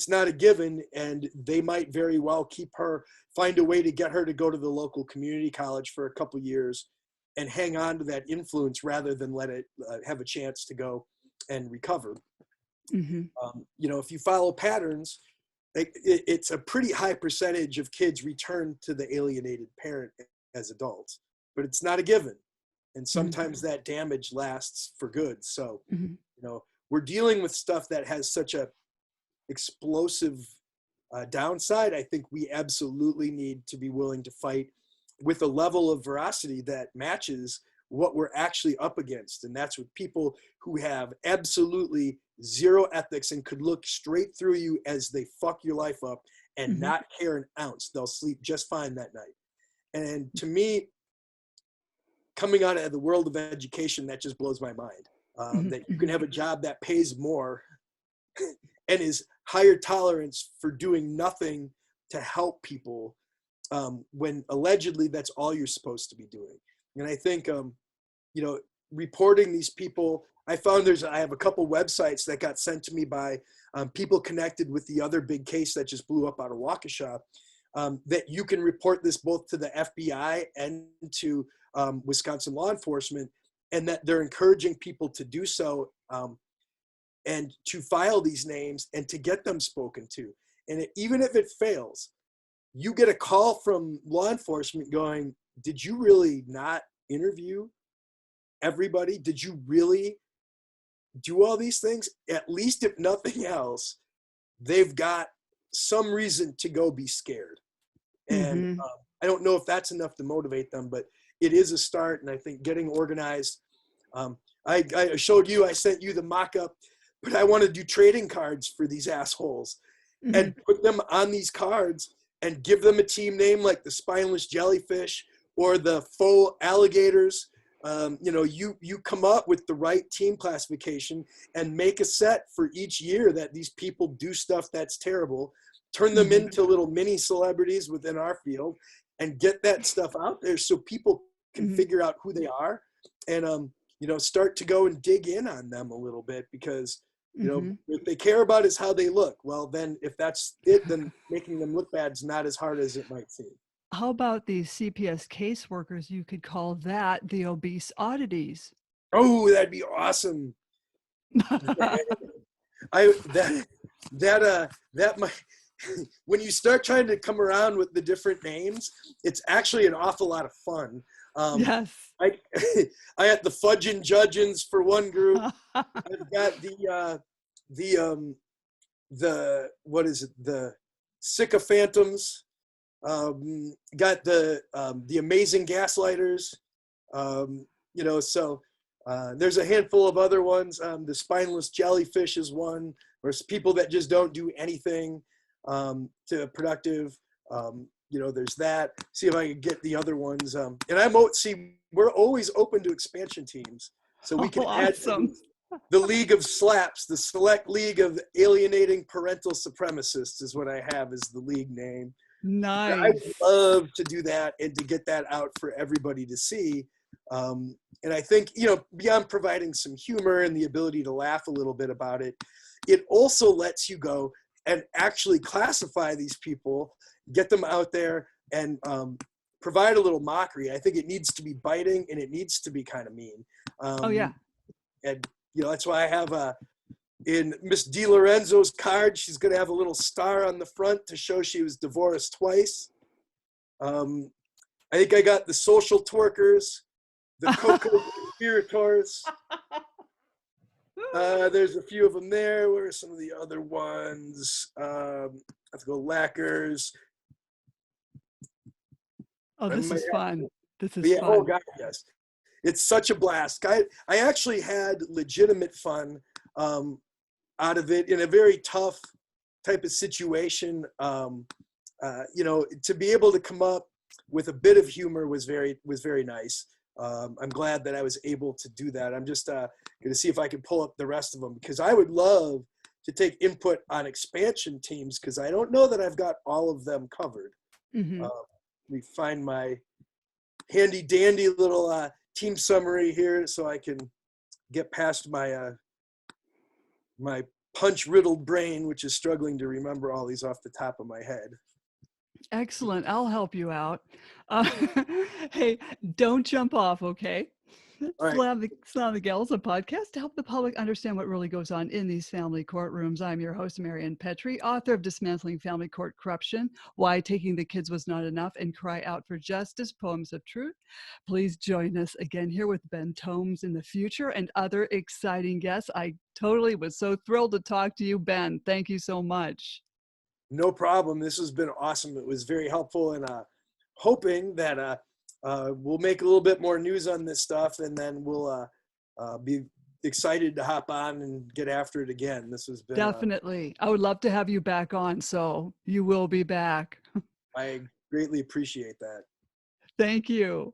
not a given, and they might very well find a way to get her to go to the local community college for a couple years and hang on to that influence rather than let it have a chance to go and recover. Mhm. You know, if you follow patterns, it's a pretty high percentage of kids return to the alienated parent as adults, but it's not a given. And Mhm. sometimes that damage lasts for good. So, Mhm. you know, we're dealing with stuff that has such a explosive downside. I think we absolutely need to be willing to fight with a level of veracity that matches what we're actually up against. And that's with people who have absolutely zero ethics and could look straight through you as they fuck your life up and Mhm. not care an ounce. They'll sleep just fine that night. And to me, coming out of the world of education, that just blows my mind. Mhm. That you can Mhm. have a job that pays more and is higher tolerance for doing nothing to help people, when allegedly that's all you're supposed to be doing. And I think, you know, reporting these people, I have a couple websites that got sent to me by people connected with the other big case that just blew up out of Waukesha, that you can report this both to the FBI and to Wisconsin law enforcement, and that they're encouraging people to do so, and to file these names and to get them spoken to. And even if it fails, you get a call from law enforcement going, did you really not interview everybody? Did you really do all these things? At least if nothing else, they've got some reason to go be scared. And Mhm. I don't know if that's enough to motivate them, but it is a start. And I think getting organized, um, I showed you, I sent you the mock-up, but I want to do trading cards for these assholes and Mhm. put them on these cards and give them a team name like the spineless jellyfish or the faux alligators. You know, you come up with the right team classification and make a set for each year that these people do stuff that's terrible, turn them Mhm. into little mini celebrities within our field, and get that stuff out there so people can Mhm. figure out who they are, and you know, start to go and dig in on them a little bit, because you know, Mhm. what they care about is how they look. Well, then if that's it, then making them look bad is not as hard as it might seem. How about these CPS caseworkers? You could call that the obese oddities. Oh, that'd be awesome. I that that might when you start trying to come around with the different names, it's actually an awful lot of fun. Um, Yes. I I had the Fudgin' Judgins for one group. I've got the what is it, the Sycophantums. Got the Amazing Gaslighters. You know, so there's a handful of other ones. The Spineless Jellyfish is one, or it's people that just don't do anything to productive. You know, there's that. See if I can get the other ones. And we're always open to expansion teams, so we Oh, can add to awesome. the League of Slaps, the Select League of Alienating Parental Supremacists is what I have as the league name. I would Nice. love to do that and to get that out for everybody to see. And I think, you know, beyond providing some humor and the ability to laugh a little bit about it, it also lets you go and actually classify these people, get them out there, and provide a little mockery. I think it needs to be biting and it needs to be kind of mean. Oh, Um, yeah. And that's why I have in Miss DiLorenzo's card, she's going to have a little star on the front to show she was divorced twice. I think I got the social twerkers, the cocoa conspirators. There's a few of them there. Where are some of the other ones? Let's go lacquers. Oh, this is fun. This is fun. Oh, God, yes. It's such a blast. I actually had legitimate fun out of it in a very tough type of situation. To be able to come up with a bit of humor was very nice. I'm glad that I was able to do that. I'm just going to see if I can pull up the rest of them, because I would love to take input on expansion teams, because I don't know that I've got all of them covered. Mm-hmm. Let me find my handy dandy little team summary here so I can get past my my punch-riddled brain, which is struggling to remember all these off the top of my head. Excellent. I'll help you out. Hey, don't jump off, okay? All right. Slam the Gavel, a podcast to help the public understand what really goes on in these family courtrooms. I'm your host, Maryann Petri, author of Dismantling Family Court Corruption, Why Taking the Kids Was Not Enough, and Cry Out for Justice, Poems of Truth. Please join us again here with Ben Tomes in the future and other exciting guests. I totally was so thrilled to talk to you, Ben. Thank you so much. No problem. This has been awesome. It was very helpful, and hoping that we'll make a little bit more news on this stuff, and then we'll be excited to hop on and get after it again. This has been definitely. I would love to have you back on, so you will be back. I greatly appreciate that. Thank you.